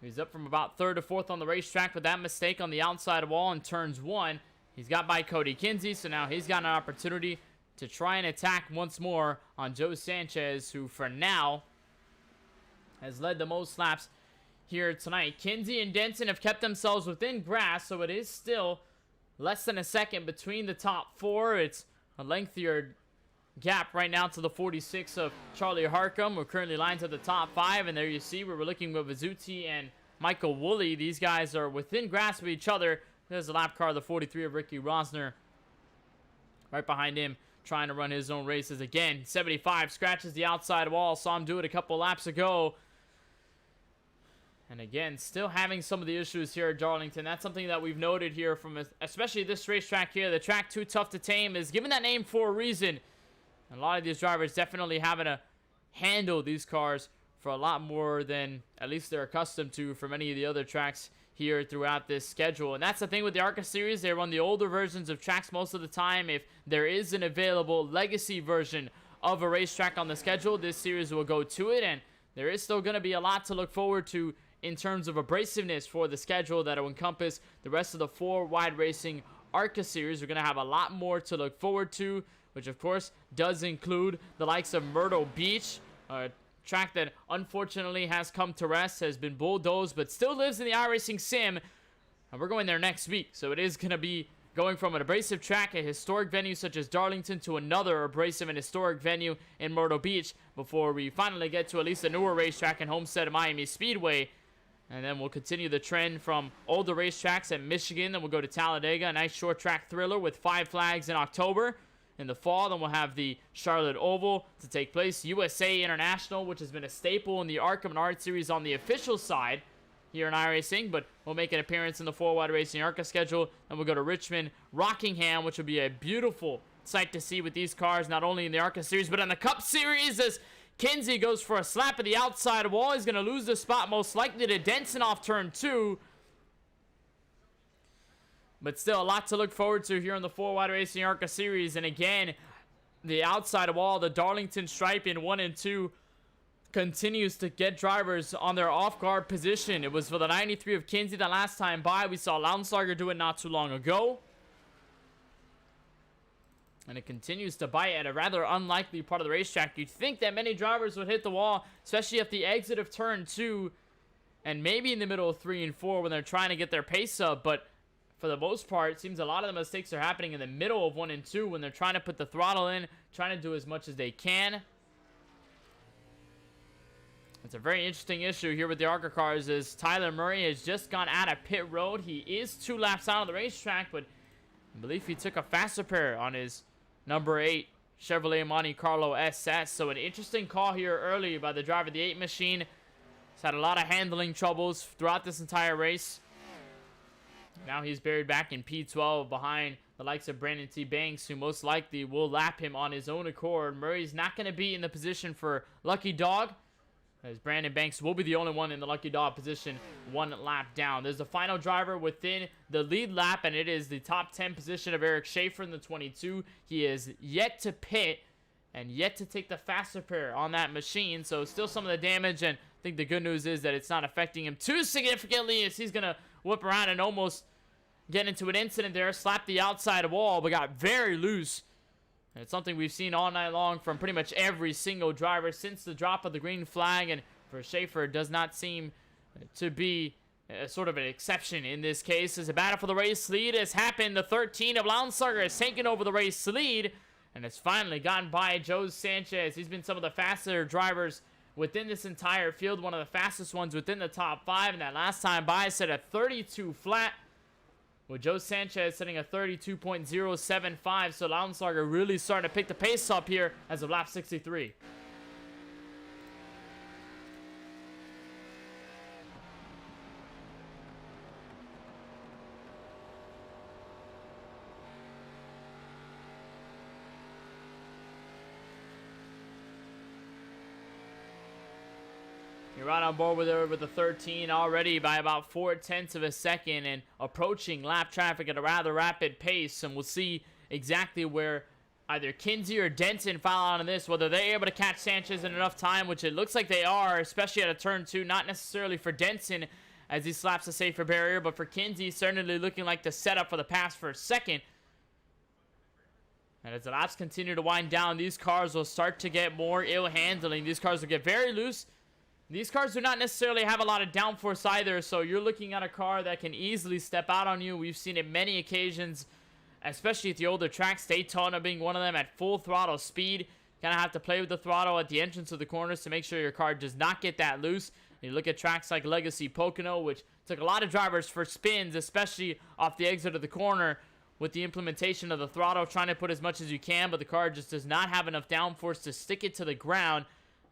He's up from about 3rd to 4th on the racetrack with that mistake on the outside wall in turns 1. He's got by Cody Kinsey, so now he's got an opportunity to try and attack once more on Joe Sanchez, who for now has led the most laps here tonight. Kinsey and Denson have kept themselves within grass, so it is still less than a second between the top 4. It's a lengthier gap right now to the 46 of Charlie Harcum. We're currently lined to the top 5, and there you see where we're looking with Vizzuti and Michael Woolley. These guys are within grasp of each other. There's the lap car, the 43 of Ricky Rosner, right behind him, trying to run his own races again. 75 scratches the outside wall. Saw him do it a couple laps ago. And again, still having some of the issues here at Darlington. That's something that we've noted here from especially this racetrack here. The track Too Tough to Tame is given that name for a reason. And a lot of these drivers definitely having to handle these cars for a lot more than at least they're accustomed to for many of the other tracks here throughout this schedule. And that's the thing with the ARCA series. They run the older versions of tracks most of the time. If there is an available legacy version of a racetrack on the schedule, this series will go to it. And there is still going to be a lot to look forward to in terms of abrasiveness for the schedule that will encompass the rest of the 4 wide racing ARCA series. We're going to have a lot more to look forward to, which of course does include the likes of Myrtle Beach, track that unfortunately has come to rest, has been bulldozed, but still lives in the iRacing sim. And we're going there next week. So it is going to be going from an abrasive track, a historic venue such as Darlington, to another abrasive and historic venue in Myrtle Beach before we finally get to at least a newer racetrack in Homestead Miami Speedway. And then we'll continue the trend from older racetracks at Michigan. Then we'll go to Talladega, a nice short track thriller with 5 flags in October. In the fall, then we'll have the Charlotte Oval to take place. USA International, which has been a staple in the ARCA and Art Series on the official side here in iRacing, but we'll make an appearance in the 4 wide racing ARCA schedule. And we'll go to Richmond, Rockingham, which will be a beautiful sight to see with these cars, not only in the ARCA Series, but in the Cup Series, as Kinsey goes for a slap at the outside wall. He's going to lose the spot, most likely to Denson off turn 2. But still, a lot to look forward to here in the 4 wide racing ARCA series. And again, the outside wall, the Darlington stripe in 1 and 2 continues to get drivers on their off-guard position. It was for the 93 of Kinsey the last time by. We saw Lounslauger do it not too long ago. And it continues to bite at a rather unlikely part of the racetrack. You'd think that many drivers would hit the wall, especially at the exit of turn 2 and maybe in the middle of 3 and 4 when they're trying to get their pace up. But for the most part, it seems a lot of the mistakes are happening in the middle of 1 and 2 when they're trying to put the throttle in, trying to do as much as they can. It's a very interesting issue here with the ARCA cars, as Tyler Murray has just gone out of pit road. He is 2 laps out of the racetrack, but I believe he took a faster pair on his number 8 Chevrolet Monte Carlo SS. So an interesting call here early by the driver of the 8 machine. He's had a lot of handling troubles throughout this entire race. Now he's buried back in P12 behind the likes of Brandon T. Banks, who most likely will lap him on his own accord. Murray's not going to be in the position for Lucky Dog, as Brandon Banks will be the only one in the Lucky Dog position 1 lap down. There's the final driver within the lead lap, and it is the top 10 position of Eric Schaefer in the 22. He is yet to pit and yet to take the faster pair on that machine, so still some of the damage, and I think the good news is that it's not affecting him too significantly, as he's going to whip around and almost get into an incident there, slap the outside wall, but got very loose. And it's something we've seen all night long from pretty much every single driver since the drop of the green flag, and for Schaefer, it does not seem to be sort of an exception in this case. As a battle for the race lead has happened, the 13 of Lounslauger has taken over the race lead, and has finally gotten by Joe Sanchez. He's been some of the faster drivers within this entire field, one of the fastest ones within the top 5, and that last time by set a 32 flat, with Joe Sanchez setting a 32.075, so Lounslauger really starting to pick the pace up here as of lap 63. You're right on board with her with the 13 already by about 0.4 of a second and approaching lap traffic at a rather rapid pace. And we'll see exactly where either Kinsey or Denton file out on this, whether they're able to catch Sanchez in enough time, which it looks like they are, especially at a turn 2. Not necessarily for Denton as he slaps a safer barrier, but for Kinsey, certainly looking like the setup for the pass for a second. And as the laps continue to wind down, these cars will start to get more ill handling. These cars will get very loose. These cars do not necessarily have a lot of downforce either, so you're looking at a car that can easily step out on you. We've seen it many occasions, especially at the older tracks, Daytona being one of them at full throttle speed. Kind of have to play with the throttle at the entrance of the corners to make sure your car does not get that loose. And you look at tracks like Legacy Pocono, which took a lot of drivers for spins, especially off the exit of the corner with the implementation of the throttle, trying to put as much as you can, but the car just does not have enough downforce to stick it to the ground.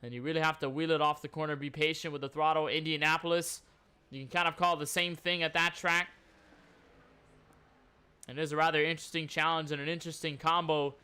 And you really have to wheel it off the corner, be patient with the throttle. Indianapolis, you can kind of call it the same thing at that track. And it is a rather interesting challenge and an interesting combo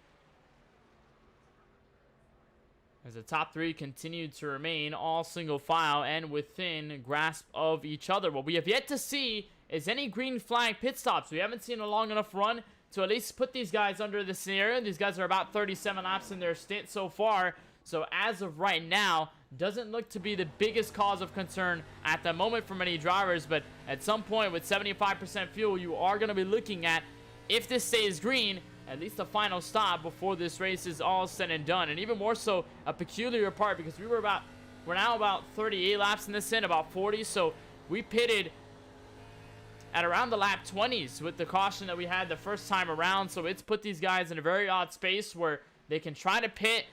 as the top 3 continue to remain all single file and within grasp of each other. What we have yet to see is any green flag pit stops. We haven't seen a long enough run to at least put these guys under the scenario. These guys are about 37 laps in their stint so far. So as of right now, doesn't look to be the biggest cause of concern at the moment for many drivers. But at some point with 75% fuel, you are going to be looking at, if this stays green, at least a final stop before this race is all said and done. And even more so, a peculiar part, because we're now about 38 laps in this stint, about 40. So we pitted at around the lap 20s with the caution that we had the first time around. So it's put these guys in a very odd space where they can try to pit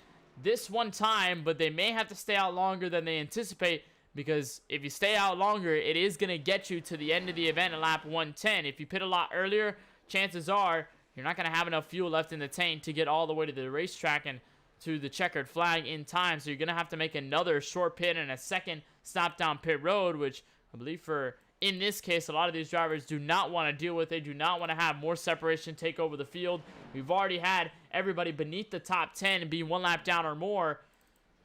this one time, but they may have to stay out longer than they anticipate, because if you stay out longer, it is going to get you to the end of the event at lap 110. If you pit a lot earlier, chances are you're not going to have enough fuel left in the tank to get all the way to the racetrack and to the checkered flag in time. So you're going to have to make another short pit and a second stop down pit road, which I believe for, in this case, a lot of these drivers do not want to deal with. They do not want to have more separation take over the field. We've already had everybody beneath the top 10 and be one lap down or more.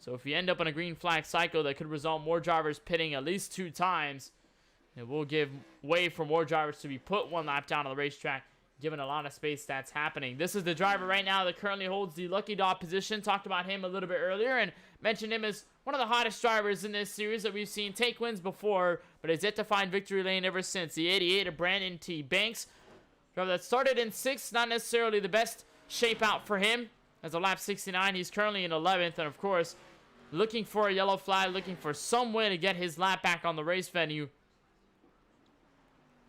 So if you end up on a green flag cycle, that could result in more drivers pitting at least 2 times. It will give way for more drivers to be put one lap down on the racetrack, given a lot of space that's happening. This is the driver right now that currently holds the lucky dog position. Talked about him a little bit earlier and mentioned him as one of the hottest drivers in this series that we've seen take wins before, but has yet to find victory lane ever since. The 88 of Brandon T. Banks, driver that started in 6th, not necessarily the best shape out for him. As a lap 69, he's currently in 11th, and of course, looking for a yellow flag, looking for some way to get his lap back on the race venue.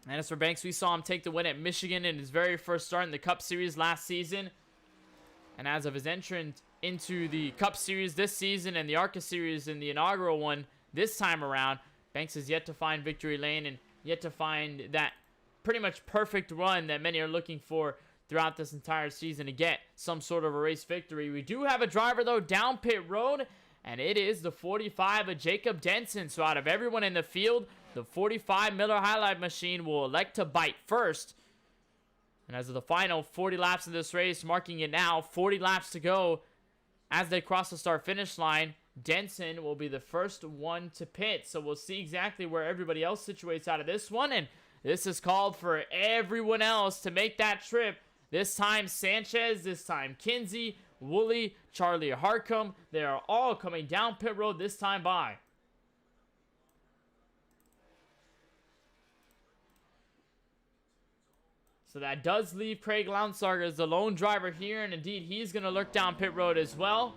And as for Banks, we saw him take the win at Michigan in his very first start in the Cup Series last season. And as of his entrance into the Cup Series this season and the ARCA Series in the inaugural one this time around, Banks has yet to find victory lane and yet to find that pretty much perfect run that many are looking for throughout this entire season to get some sort of a race victory. We do have a driver, though, down pit road, and it is the 45 of Jacob Denson. So out of everyone in the field, the 45 Miller High Life machine will elect to bite first. And as of the final 40 laps of this race, marking it now, 40 laps to go as they cross the start-finish line, Denson will be the first one to pit. So we'll see exactly where everybody else situates out of this one. And this is called for everyone else to make that trip. This time Sanchez, this time Kinsey, Woolley, Charlie Harcum. They are all coming down pit road this time by. So that does leave Craig Lounsarger as the lone driver here, and indeed he's going to lurk down pit road as well.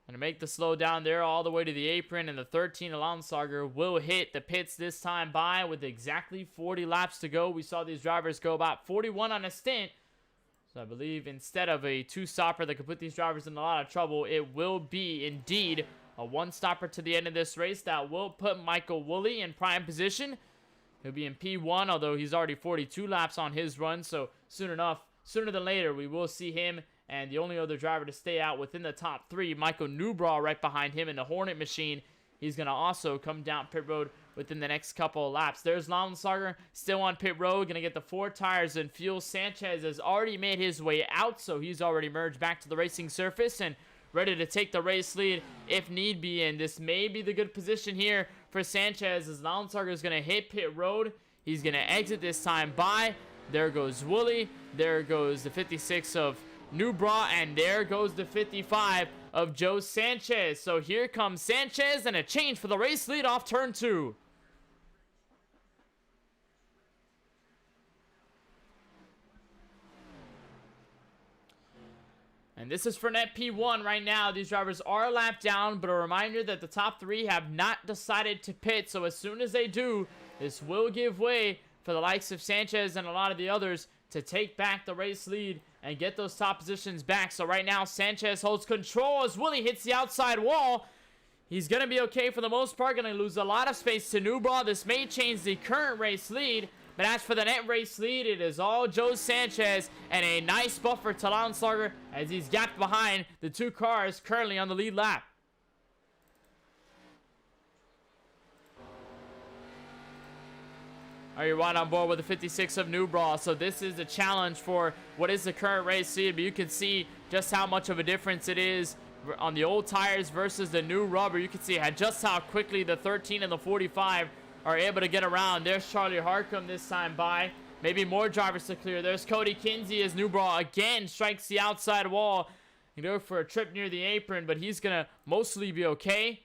And to make the slow down there all the way to the apron, and the 13 of Lounsarger will hit the pits this time by with exactly 40 laps to go. We saw these drivers go about 41 on a stint. So I believe instead of a 2-stopper that could put these drivers in a lot of trouble, it will be indeed a 1-stopper to the end of this race that will put Michael Woolley in prime position. He'll be in P1, although he's already 42 laps on his run. So sooner than later, we will see him. And the only other driver to stay out within the top 3, Michael Newbraw right behind him in the Hornet machine. He's going to also come down pit road within the next couple of laps. There's Lounsarger still on pit road, going to get the 4 tires and fuel. Sanchez has already made his way out, so he's already merged back to the racing surface. And ready to take the race lead if need be. And this may be the good position here for Sanchez, as Lonsarger is going to hit pit road. He's going to exit this time by. There goes Wooly. There goes the 56 of Nubra, and there goes the 55 of Joe Sanchez. So here comes Sanchez, and a change for the race lead off turn 2. And this is for net P1 right now. These drivers are a lap down, but a reminder that the top 3 have not decided to pit. So as soon as they do, this will give way for the likes of Sanchez and a lot of the others to take back the race lead and get those top positions back. So right now, Sanchez holds control as Willie hits the outside wall. He's going to be okay for the most part. Going to lose a lot of space to Newball. This may change the current race lead. But as for the net race lead, it is all Joe Sanchez, and a nice buffer to Lonsarger as he's gapped behind the 2 cars currently on the lead lap. Are you right on board with the 56 of Newball? So this is a challenge for what is the current race lead, but you can see just how much of a difference it is on the old tires versus the new rubber. You can see just how quickly the 13 and the 45 are able to get around. There's Charlie Harcum this time by. Maybe more drivers to clear. There's Cody Kinsey as Newball again strikes the outside wall. You go for a trip near the apron, but he's going to mostly be okay.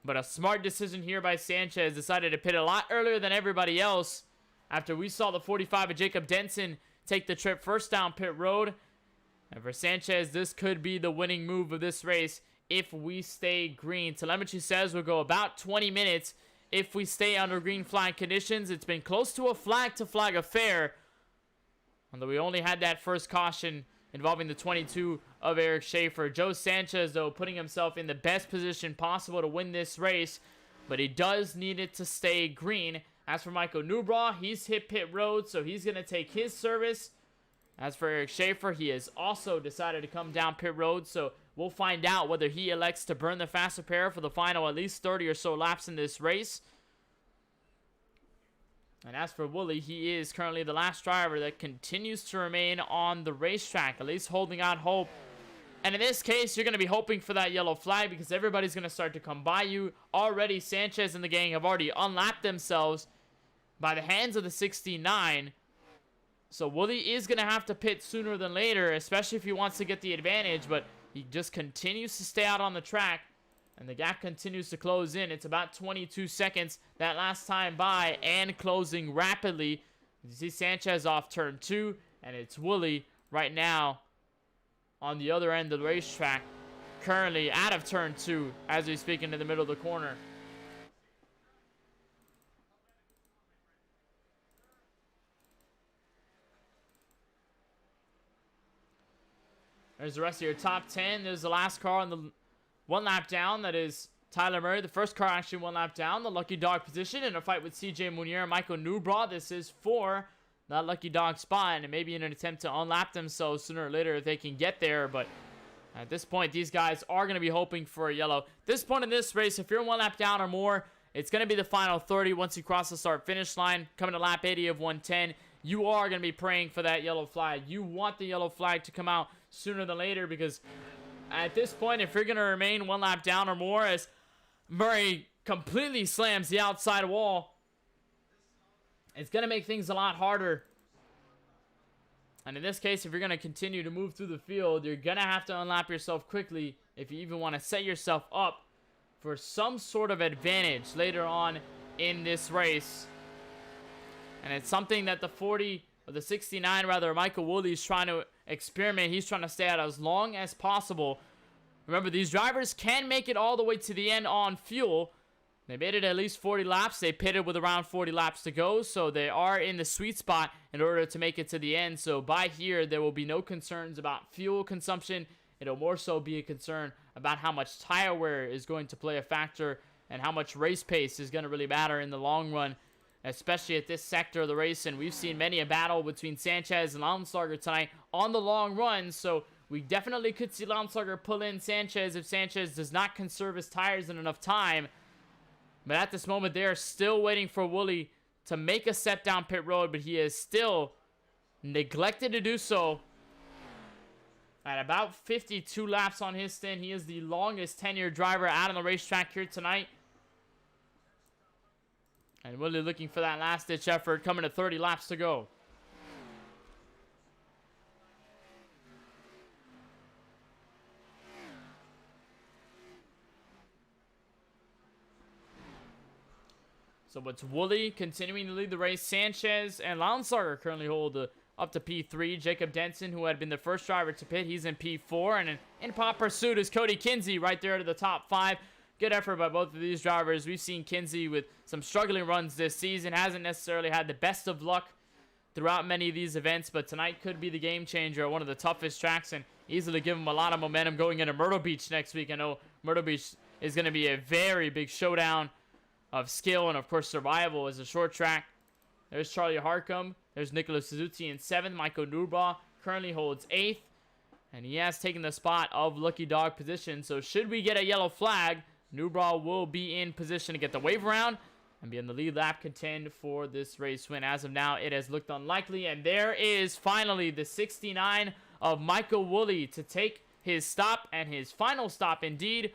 But a smart decision here by Sanchez. Decided to pit a lot earlier than everybody else after we saw the 45 of Jacob Denson take the trip first down pit road. And for Sanchez, this could be the winning move of this race if we stay green. Telemetry says we'll go about 20 minutes if we stay under green flag conditions. It's been close to a flag to flag affair, although we only had that first caution involving the 22 of Eric Schaefer. Joe Sanchez, though, putting himself in the best position possible to win this race, but he does need it to stay green. As for Michael Newbraw, he's hit pit road, so he's going to take his service. As for Eric Schaefer, he has also decided to come down pit road, so we'll find out whether he elects to burn the faster pair for the final at least 30 or so laps in this race. And as for Wooly, he is currently the last driver that continues to remain on the racetrack, at least holding out hope. And in this case, you're going to be hoping for that yellow flag because everybody's going to start to come by you. Already, Sanchez and the gang have already unlapped themselves by the hands of the 69. So Wooly is going to have to pit sooner than later, especially if he wants to get the advantage. But he just continues to stay out on the track, and the gap continues to close in. It's about 22 seconds that last time by, and closing rapidly. You see Sanchez off turn 2, and it's Wooly right now on the other end of the racetrack, currently out of turn 2 as we speak, into the middle of the corner. There's the rest of your top 10. There's the last car on the 1 lap down. That is Tyler Murray. The first car actually 1 lap down. The Lucky Dog position in a fight with CJ Munier and Michael Newbraw. This is for that Lucky Dog spot, and maybe in an attempt to unlap themselves sooner or later if they can get there. But at this point, these guys are going to be hoping for a yellow. This point in this race, if you're 1 lap down or more, it's going to be the final 30 once you cross the start-finish line. Coming to lap 80 of 110, you are going to be praying for that yellow flag. You want the yellow flag to come out sooner than later, because at this point, if you're going to remain 1 lap down or more, as Murray completely slams the outside wall, it's going to make things a lot harder. And in this case, if you're going to continue to move through the field, you're going to have to unlap yourself quickly if you even want to set yourself up for some sort of advantage later on in this race. And it's something that the 40, or the 69 rather, Michael Woolley is trying to experiment. He's trying to stay out as long as possible. Remember, these drivers can make it all the way to the end on fuel. They made it at least 40 laps. They pitted with around 40 laps to go, so they are in the sweet spot in order to make it to the end. So by here, there will be no concerns about fuel consumption. It'll more so be a concern about how much tire wear is going to play a factor and how much race pace is going to really matter in the long run, especially at this sector of the race. And we've seen many a battle between Sanchez and Lonsarger tonight on the long run, so we definitely could see Lonsarger pull in Sanchez if Sanchez does not conserve his tires in enough time. But at this moment, they are still waiting for Woolley to make a step down pit road, but he has still neglected to do so. at about 52 laps on his stint. He is the longest tenure driver out on the racetrack here tonight. And Willie looking for that last-ditch effort, coming to 30 laps to go. So it's Woolley continuing to lead the race. Sanchez and Lonsarger currently hold up to P3. Jacob Denson, who had been the first driver to pit, he's in P4. And in pop pursuit is Cody Kinsey right there to the top 5. Good effort by both of these drivers. We've seen Kinsey with some struggling runs this season. Hasn't necessarily had the best of luck throughout many of these events, but tonight could be the game changer at one of the toughest tracks and easily give him a lot of momentum going into Myrtle Beach next week. I know Myrtle Beach is going to be a very big showdown of skill and, of course, survival as a short track. There's Charlie Harcum. There's Nicholas Suzuki in 7th. Michael Newbaugh currently holds 8th. And he has taken the spot of Lucky Dog position. So should we get a yellow flag, Newbaugh will be in position to get the wave around and be in the lead lap contend for this race win. As of now, it has looked unlikely. And there is finally the 69 of Michael Woolley to take his stop, and his final stop indeed,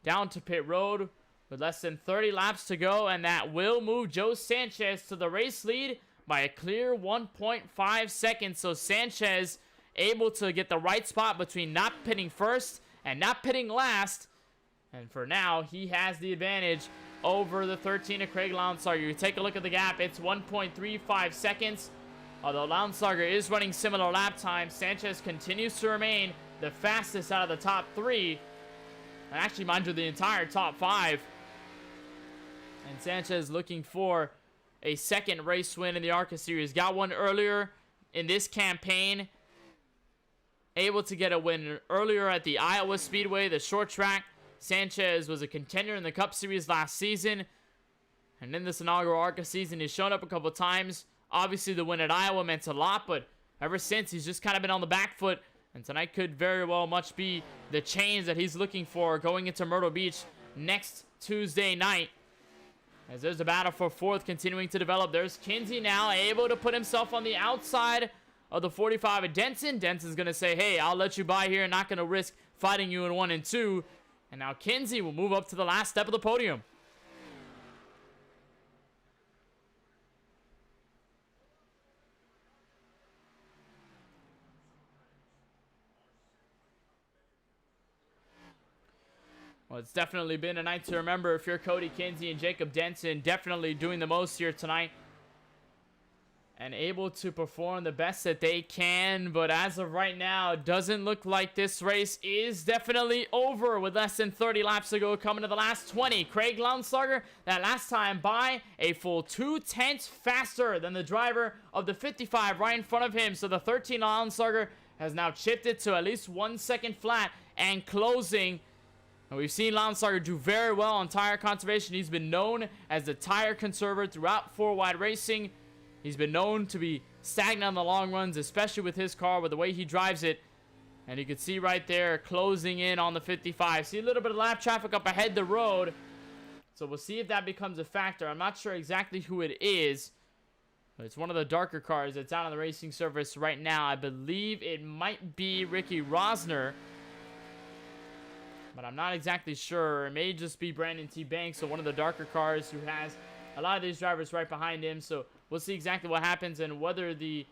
down to pit road with less than 30 laps to go, and that will move Joe Sanchez to the race lead by a clear 1.5 seconds. So Sanchez able to get the right spot between not pitting first and not pitting last. And for now, he has the advantage over the 13 of Craig Lonsarger. You take a look at the gap, it's 1.35 seconds. Although Lonsarger is running similar lap time, Sanchez continues to remain the fastest out of the top 3. And actually, mind you, the entire top 5. And Sanchez looking for a second race win in the ARCA series. Got one earlier in this campaign. Able to get a win earlier at the Iowa Speedway, the short track. Sanchez was a contender in the Cup Series last season. And in this inaugural ARCA season, he's shown up a couple times. Obviously, the win at Iowa meant a lot, but ever since, he's just kind of been on the back foot. And tonight could very well much be the change that he's looking for going into Myrtle Beach next Tuesday night. As there's a battle for 4th continuing to develop. There's Kinsey now able to put himself on the outside of the 45 of Denson. Denson's going to say, hey, I'll let you by here. Not going to risk fighting you in 1 and 2. And now Kinsey will move up to the last step of the podium. Well, it's definitely been a night to remember if you're Cody Kinsey and Jacob Denson. Definitely doing the most here tonight. And able to perform the best that they can. But as of right now, it doesn't look like this race is definitely over with less than 30 laps to go. Coming to the last 20. Craig Lonsarger, that last time by a full 2/10 faster than the driver of the 55 right in front of him. So the 13 Lonsarger has now chipped it to at least 1 second flat and closing. And we've seen Lonsarger do very well on tire conservation. He's been known as the tire conserver throughout 4-wide racing. He's been known to be stagnant on the long runs, especially with his car, with the way he drives it. And you can see right there, closing in on the 55. See a little bit of lap traffic up ahead the road. So we'll see if that becomes a factor. I'm not sure exactly who it is. But it's one of the darker cars that's out on the racing surface right now. I believe it might be Ricky Rosner, but I'm not exactly sure. It may just be Brandon T. Banks, so one of the darker cars who has a lot of these drivers right behind him. So we'll see exactly what happens and whether the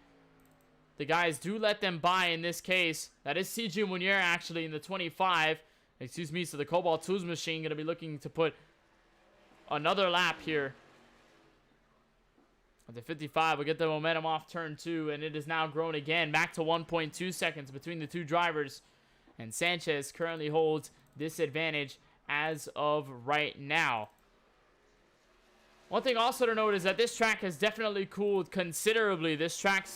guys do let them by in this case. That is CG Munier actually in the 25. Excuse me, so the Cobalt Tools machine going to be looking to put another lap here. At the 55, we'll get the momentum off turn 2, and it has now grown again back to 1.2 seconds between the two drivers. And Sanchez currently holds this advantage as of right now. One thing also to note is that this track has definitely cooled considerably. This track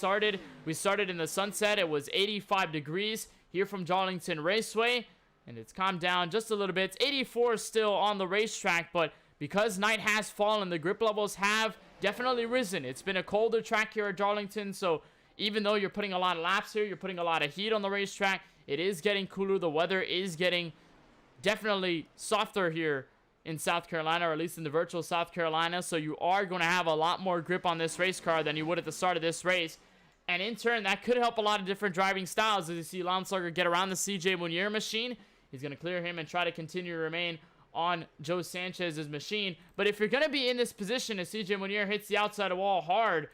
we started in the sunset. It was 85 degrees here from Darlington Raceway, and it's calmed down just a little bit. It's 84 still on the racetrack, but because night has fallen, the grip levels have definitely risen. It's been a colder track here at Darlington, so even though you're putting a lot of laps here, you're putting a lot of heat on the racetrack, it is getting cooler. The weather is getting definitely softer here in South Carolina, or at least in the virtual South Carolina, so you are going to have a lot more grip on this race car than you would at the start of this race. And in turn, that could help a lot of different driving styles. As you see Lounsberger get around the CJ Munier machine. He's going to clear him and try to continue to remain on Joe Sanchez's machine. But if you're going to be in this position as CJ Munier hits the outside wall hard,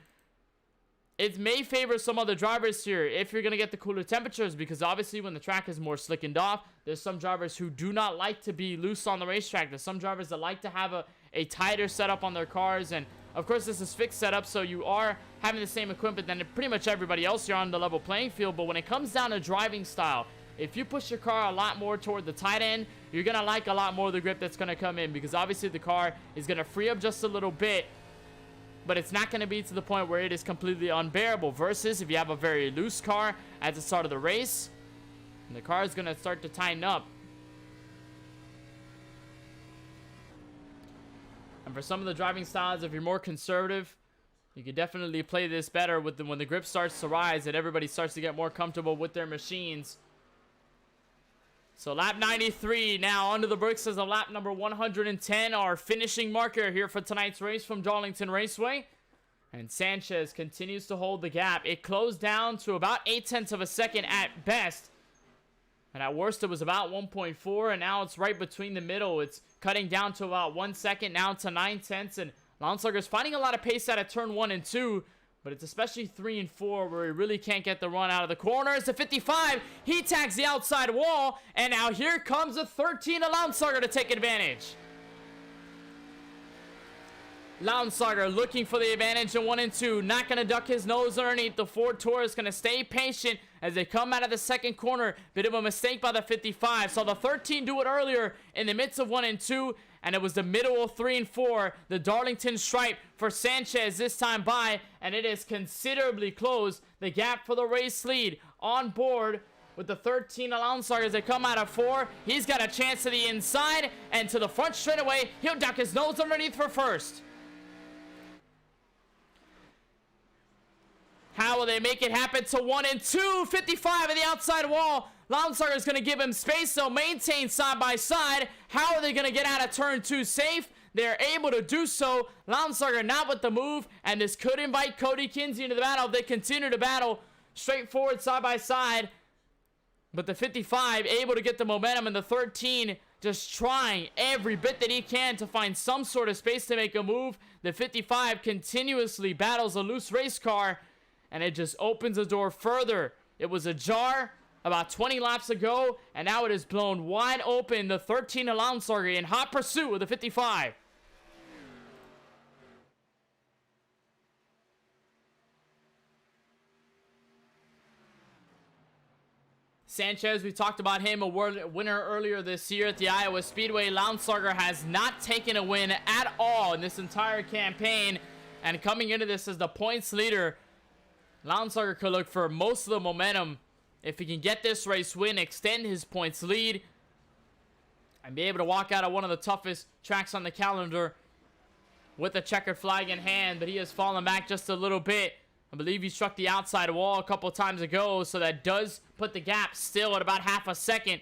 it may favor some other drivers here if you're going to get the cooler temperatures, because obviously when the track is more slickened off, there's some drivers who do not like to be loose on the racetrack. There's some drivers that like to have a tighter setup on their cars, and of course this is fixed setup, so you are having the same equipment than pretty much everybody else. You're on the level playing field. But when it comes down to driving style, if you push your car a lot more toward the tight end, you're going to like a lot more of the grip that's going to come in, because obviously the car is going to free up just a little bit, but it's not going to be to the point where it is completely unbearable. Versus if you have a very loose car at the start of the race, and the car is going to start to tighten up. And for some of the driving styles, if you're more conservative, you can definitely play this better with when the grip starts to rise and everybody starts to get more comfortable with their machines. So lap 93 now under the bricks as a lap number 110, our finishing marker here for tonight's race from Darlington Raceway. And Sanchez continues to hold the gap. It closed down to about 0.8 of a second at best. And at worst it was about 1.4, and now it's right between the middle. It's cutting down to about 1 second, now to 0.9. And Lounsberger's finding a lot of pace out of turn 1 and 2. But it's especially 3 and 4 where he really can't get the run out of the corners. The 55, he tags the outside wall. And now here comes the 13 of Lounsberger to take advantage. Lounsberger looking for the advantage in 1 and 2. Not going to duck his nose underneath. The Ford Taurus going to stay patient as they come out of the second corner. Bit of a mistake by the 55. Saw the 13 do it earlier in the midst of 1 and 2. And it was the middle of 3 and 4. The Darlington stripe for Sanchez this time by. And it is considerably closed. The gap for the race lead on board with the 13 of Lounsberger as they come out of 4. He's got a chance to the inside and to the front straightaway. He'll duck his nose underneath for first. How will they make it happen to 1 and 2? 55 at the outside wall. Lounsberger is going to give him space. They'll maintain side by side. How are they going to get out of turn 2 safe? They're able to do so. Lounsberger not with the move, and this could invite Cody Kinsey into the battle if they continue to battle straightforward side by side. But the 55 able to get the momentum, and the 13 just trying every bit that he can to find some sort of space to make a move. The 55 continuously battles a loose race car, and it just opens the door further. It was ajar about 20 laps ago, and now it is blown wide open. The 13 of Lounsberger in hot pursuit with the 55. Sanchez, we talked about him, a winner earlier this year at the Iowa Speedway. Lounsberger has not taken a win at all in this entire campaign, and coming into this as the points leader, Lounsberger could look for most of the momentum if he can get this race win, extend his points lead, and be able to walk out of one of the toughest tracks on the calendar with a checkered flag in hand. But he has fallen back just a little bit. I believe he struck the outside wall a couple times ago, so that does put the gap still at about half a second.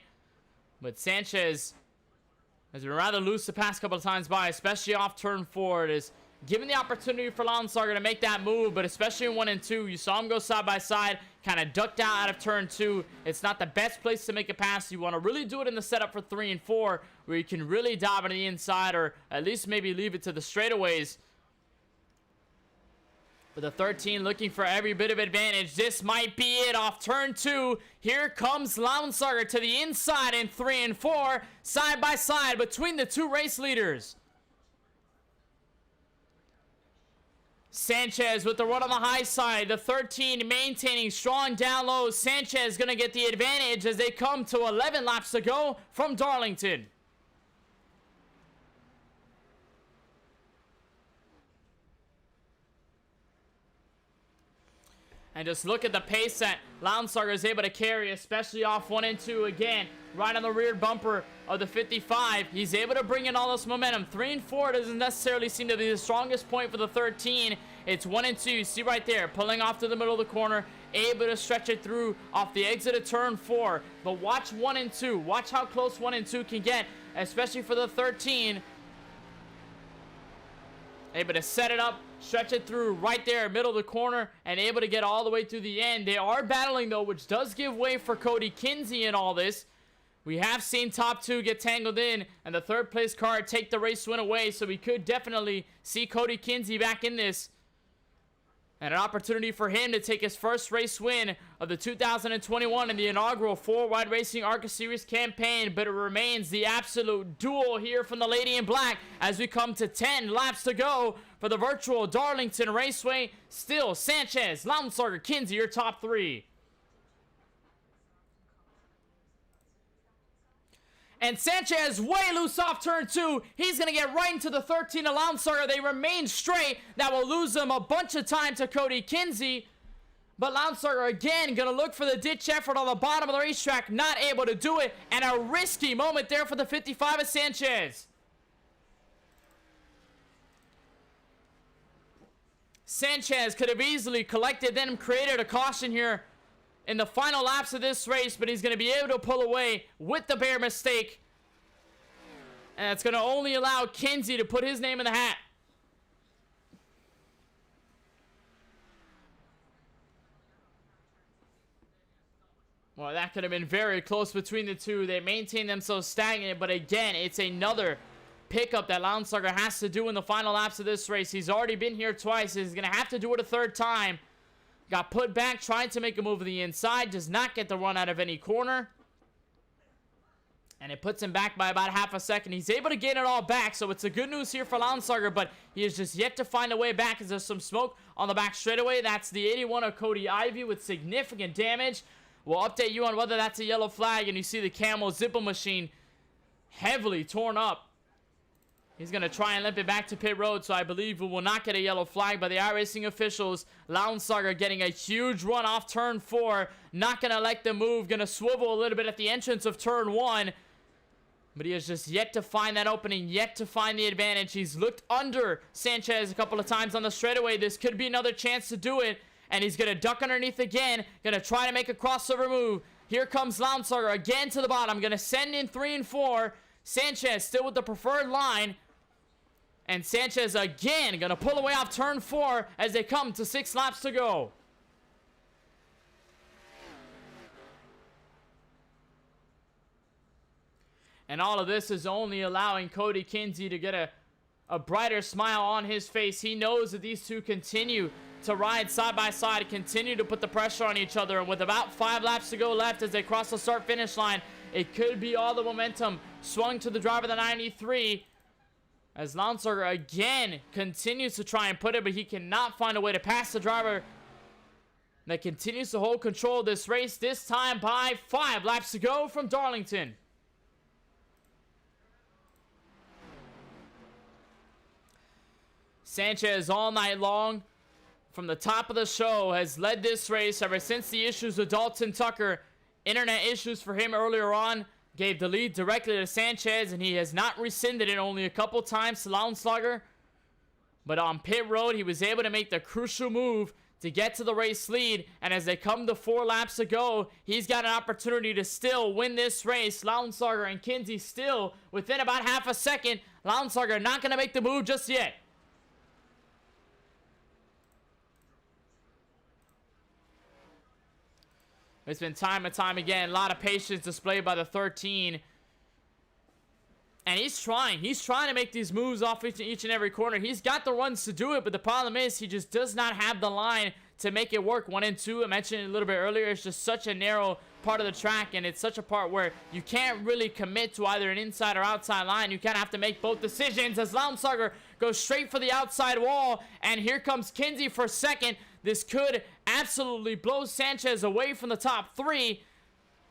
But Sanchez has been rather loose the past couple of times by, especially off turn 4. It is given the opportunity for Lounsberger to make that move, but especially in 1 and 2, you saw him go side by side, kind of ducked out of turn 2. It's not the best place to make a pass. You want to really do it in the setup for 3 and 4, where you can really dive on the inside, or at least maybe leave it to the straightaways. But the 13 looking for every bit of advantage. This might be it off turn 2. Here comes Lounsberger to the inside in 3 and 4, side by side between the two race leaders. Sanchez with the run on the high side. The 13 maintaining strong down low. Sanchez going to get the advantage as they come to 11 laps to go from Darlington. And just look at the pace that Lounsberger is able to carry, especially off 1 and 2. Again, right on the rear bumper of the 55. He's able to bring in all this momentum. 3 and 4 doesn't necessarily seem to be the strongest point for the 13. It's 1 and 2. You see right there, pulling off to the middle of the corner, able to stretch it through off the exit of turn 4. But watch 1 and 2. Watch how close 1 and 2 can get, especially for the 13. Able to set it up, stretch it through right there, middle of the corner, and able to get all the way through the end. They are battling, though, which does give way for Cody Kinsey in all this. We have seen top two get tangled in, and the third place car take the race win away, so we could definitely see Cody Kinsey back in this. And an opportunity for him to take his first race win of the 2021 in the inaugural 4-Wide Racing ARCA Series campaign. But it remains the absolute duel here from the Lady in Black as we come to 10 laps to go for the virtual Darlington Raceway. Still Sanchez, Lounsberger, Kinsey, your top three. And Sanchez way loose off turn 2. He's going to get right into the 13 of Lounsberger. They remain straight. That will lose them a bunch of time to Cody Kinsey. But Lounsberger again going to look for the ditch effort on the bottom of the racetrack. Not able to do it. And a risky moment there for the 55 of Sanchez. Sanchez could have easily collected, then created a caution here in the final laps of this race, but he's going to be able to pull away with the bare mistake. And it's going to only allow Kinsey to put his name in the hat. Well, that could have been very close between the two. They maintain themselves stagnant, but again, it's another pickup that Lounsberger has to do in the final laps of this race. He's already been here twice. He's going to have to do it a third time. Got put back, trying to make a move to the inside. Does not get the run out of any corner. And it puts him back by about half a second. He's able to get it all back, so it's a good news here for Lounsberger, but he has just yet to find a way back as there's some smoke on the back straightaway. That's the 81 of Cody Ivy with significant damage. We'll update you on whether that's a yellow flag, and you see the Camel Zippo machine heavily torn up. He's going to try and limp it back to pit road, so I believe we will not get a yellow flag by the iRacing officials. Lounsberger getting a huge run off turn 4. Not going to like the move. Going to swivel a little bit at the entrance of turn 1. But he has just yet to find that opening, yet to find the advantage. He's looked under Sanchez a couple of times on the straightaway. This could be another chance to do it. And he's going to duck underneath again. Going to try to make a crossover move. Here comes Lounsberger again to the bottom. Going to send in 3 and 4. Sanchez still with the preferred line. And Sanchez again going to pull away off turn 4 as they come to 6 laps to go. And all of this is only allowing Cody Kinsey to get a brighter smile on his face. He knows that these two continue to ride side by side, continue to put the pressure on each other. And with about 5 laps to go left as they cross the start-finish line, it could be all the momentum swung to the driver of the 93. As Lounsberger again continues to try and put it, but he cannot find a way to pass the driver that continues to hold control of this race, this time by 5 laps to go from Darlington. Sanchez all night long from the top of the show has led this race ever since the issues with Dalton Tucker. Internet issues for him earlier on gave the lead directly to Sanchez, and he has not rescinded it, only a couple times to Lounsberger. But on pit road, he was able to make the crucial move to get to the race lead. And as they come to 4 laps to go, he's got an opportunity to still win this race. Lounsberger and Kinsey still within about half a second. Lounsberger not going to make the move just yet. It's been time and time again. A lot of patience displayed by the 13. And he's trying. He's trying to make these moves off each and every corner. He's got the runs to do it, but the problem is he just does not have the line to make it work. 1 and 2, I mentioned it a little bit earlier. It's just such a narrow part of the track, and it's such a part where you can't really commit to either an inside or outside line. You kind of have to make both decisions as Lounsberger goes straight for the outside wall. And here comes Kinsey for second. This could absolutely blow Sanchez away from the top 3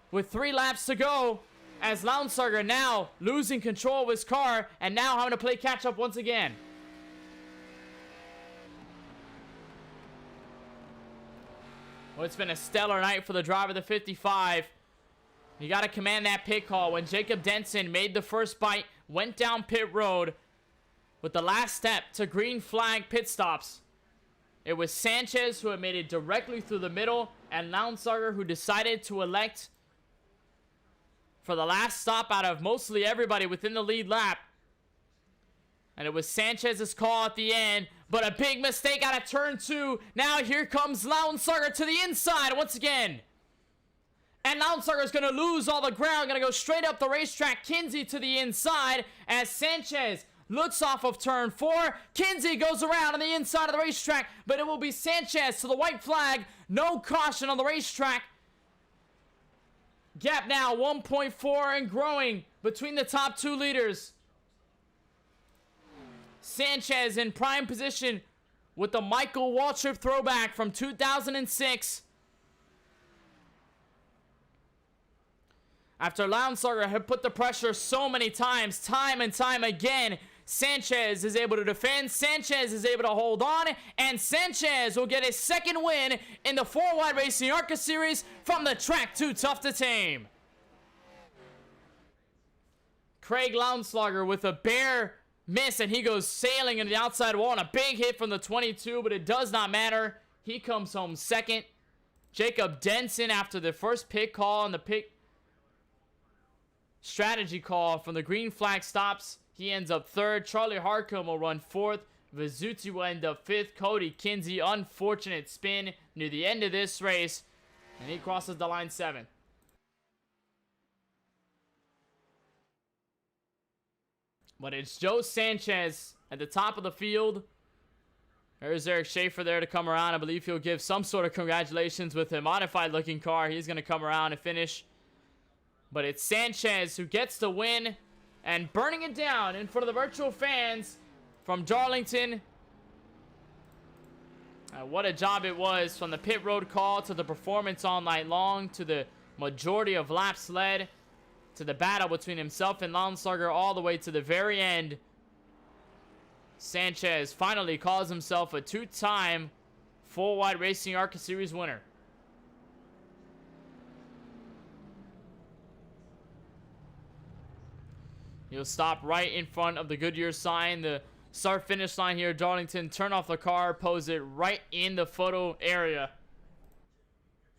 with 3 laps to go, as Lounsberger now losing control of his car and now having to play catch up once again. Well, it's been a stellar night for the driver of the 55. You got to command that pit call. When Jacob Denson made the first bite, went down pit road with the last step to green flag pit stops, it was Sanchez who had made it directly through the middle, and Lounsberger who decided to elect for the last stop out of mostly everybody within the lead lap And it was Sanchez's call at the end, but a big mistake out of turn 2. Now here comes Launsarger to the inside once again. And Launsarger is going to lose all the ground, going to go straight up the racetrack. Kinsey to the inside as Sanchez looks off of turn 4. Kinsey goes around on the inside of the racetrack, but it will be Sanchez to the white flag. No caution on the racetrack. Gap now 1.4 and growing between the top 2 leaders. Sanchez in prime position with the Michael Waltrip throwback from 2006. After Launsarger had put the pressure so many times, time and time again, Sanchez is able to defend, Sanchez is able to hold on, and Sanchez will get his second win in the 4-Wide Racing ARCA Series from the track Too Tough to Tame. Craig Launsarger with a bare miss, and he goes sailing into the outside wall, and a big hit from the 22, but it does not matter. He comes home second. Jacob Denson, after the first pit call and the pit strategy call from the green flag stops, he ends up third. Charlie Harcum will run fourth. Vizzuti will end up fifth. Cody Kinsey, unfortunate spin near the end of this race, and he crosses the line 7th. But it's Joe Sanchez at the top of the field. There's Eric Schaefer there to come around. I believe he'll give some sort of congratulations with a modified looking car. He's going to come around and finish. But it's Sanchez who gets the win and burning it down in front of the virtual fans from Darlington. What a job it was, from the pit road call to the performance all night long to the majority of laps led to the battle between himself and Launsarger all the way to the very end. Sanchez finally calls himself a 2-time 4-Wide Racing ARCA Series winner. He'll stop right in front of the Goodyear sign. The start-finish line here at Darlington. Turn off the car, pose it right in the photo area.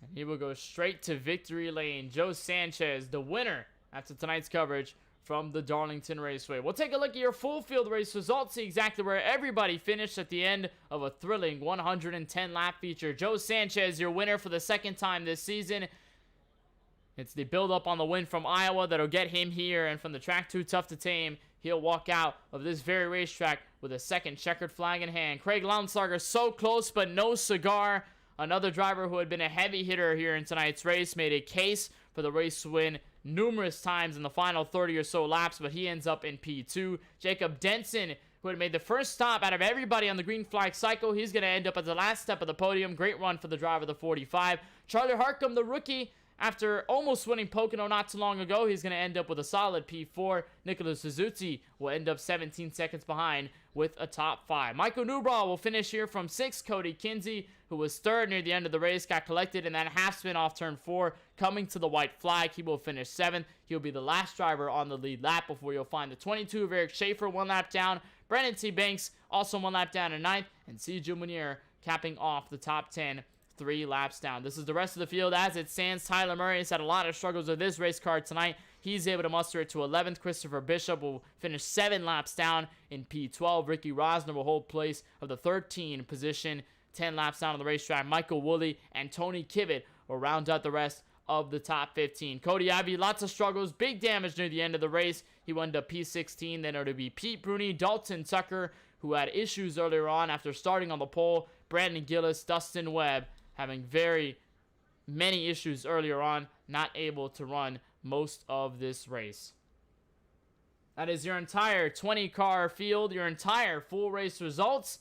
And he will go straight to victory lane. Joe Sanchez, the winner after tonight's coverage from the Darlington Raceway. We'll take a look at your full field race results, see exactly where everybody finished at the end of a thrilling 110-lap feature. Joe Sanchez, your winner for the second time this season. It's the build-up on the win from Iowa that'll get him here, and from the track Too Tough to Tame, he'll walk out of this very racetrack with a second checkered flag in hand. Craig Launsarger so close, but no cigar. Another driver who had been a heavy hitter here in tonight's race, made a case for the race win numerous times in the final 30 or so laps, but he ends up in P2. Jacob Denson, who had made the first stop out of everybody on the green flag cycle, he's going to end up at the last step of the podium. Great run for the driver of the 45. Charlie Harcum, the rookie, after almost winning Pocono not too long ago, he's going to end up with a solid P4. Nicholas Suzuki will end up 17 seconds behind with a top 5. Michael Newbraw will finish here from 6. Cody Kinsey, who was third near the end of the race, got collected in that half spin off turn 4, coming to the white flag. He will finish 7th. He'll be the last driver on the lead lap before you'll find the 22 of Eric Schaefer 1 lap down. Brandon T. Banks also 1 lap down in 9th. And C.J. Munier capping off the top 10. 3 laps down. This is the rest of the field as it stands. Tyler Murray has had a lot of struggles with this race car tonight. He's able to muster it to 11th. Christopher Bishop will finish 7 laps down in P12. Ricky Rosner will hold place of the 13 position, 10 laps down on the racetrack. Michael Woolley and Tony Kibbett will round out the rest of the top 15. Cody Ivey, lots of struggles, big damage near the end of the race. He went to P16. Then it'll be Pete Bruni, Dalton Tucker, who had issues earlier on after starting on the pole. Brandon Gillis, Dustin Webb, having very many issues earlier on, not able to run most of this race. That is your entire 20-car field, your entire full race results.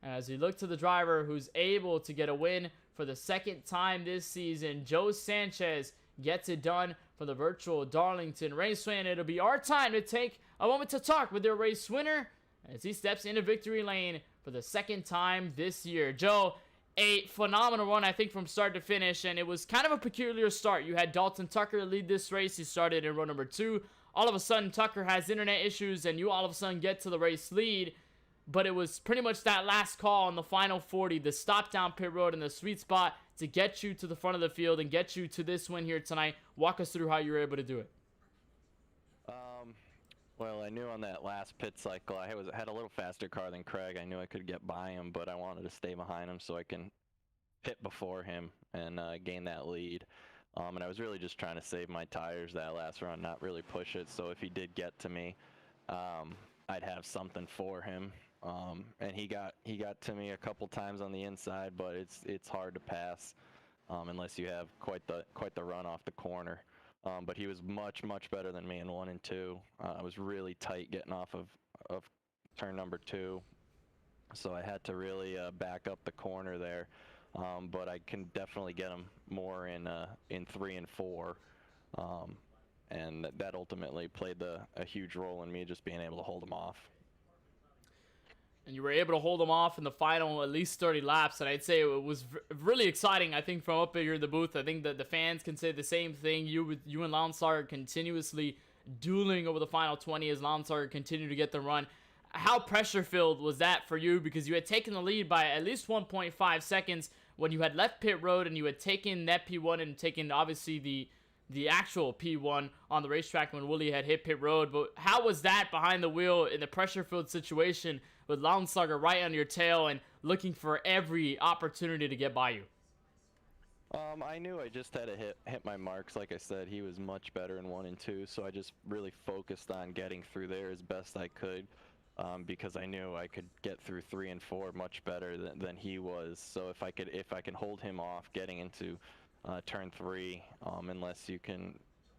And as we look to the driver who's able to get a win for the second time this season, Joe Sanchez gets it done for the virtual Darlington Raceway. And it'll be our time to take a moment to talk with their race winner as he steps into victory lane for the second time this year. Joe, a phenomenal run, I think, from start to finish, and it was kind of a peculiar start. You had Dalton Tucker lead this race. He started in row number 2. All of a sudden, Tucker has internet issues, and you all of a sudden get to the race lead, but it was pretty much that last call in the final 40, the stop down pit road and the sweet spot to get you to the front of the field and get you to this win here tonight. Walk us through how you were able to do it. Well, I knew on that last pit cycle I had a little faster car than Craig. I knew I could get by him, but I wanted to stay behind him so I can pit before him and gain that lead. And I was really just trying to save my tires that last run, not really push it. So if he did get to me, I'd have something for him. And he got to me a couple times on the inside, but it's hard to pass unless you have quite the run off the corner. But he was much better than me in 1 and 2. I was really tight getting off of turn number 2, so I had to really back up the corner there. But I can definitely get him more in 3 and 4, and that ultimately played a huge role in me just being able to hold him off. And you were able to hold them off in the final at least 30 laps, and I'd say it was really exciting. I think from up here in the booth, I think that the fans can say the same thing. You and Lonsar continuously dueling over the final 20 as Lonsar continued to get the run. How pressure-filled was that for you? Because you had taken the lead by at least 1.5 seconds when you had left pit road, and you had taken that P1 and taken, obviously, the actual P1 on the racetrack when Willie had hit pit road. But how was that behind the wheel in the pressure-filled situation with Lounsauger right on your tail and looking for every opportunity to get by you? I knew I just had to hit my marks. Like I said, he was much better in 1 and 2, so I just really focused on getting through there as best I could, because I knew I could get through 3 and 4 much better than he was. So if I can hold him off getting into turn 3, unless you can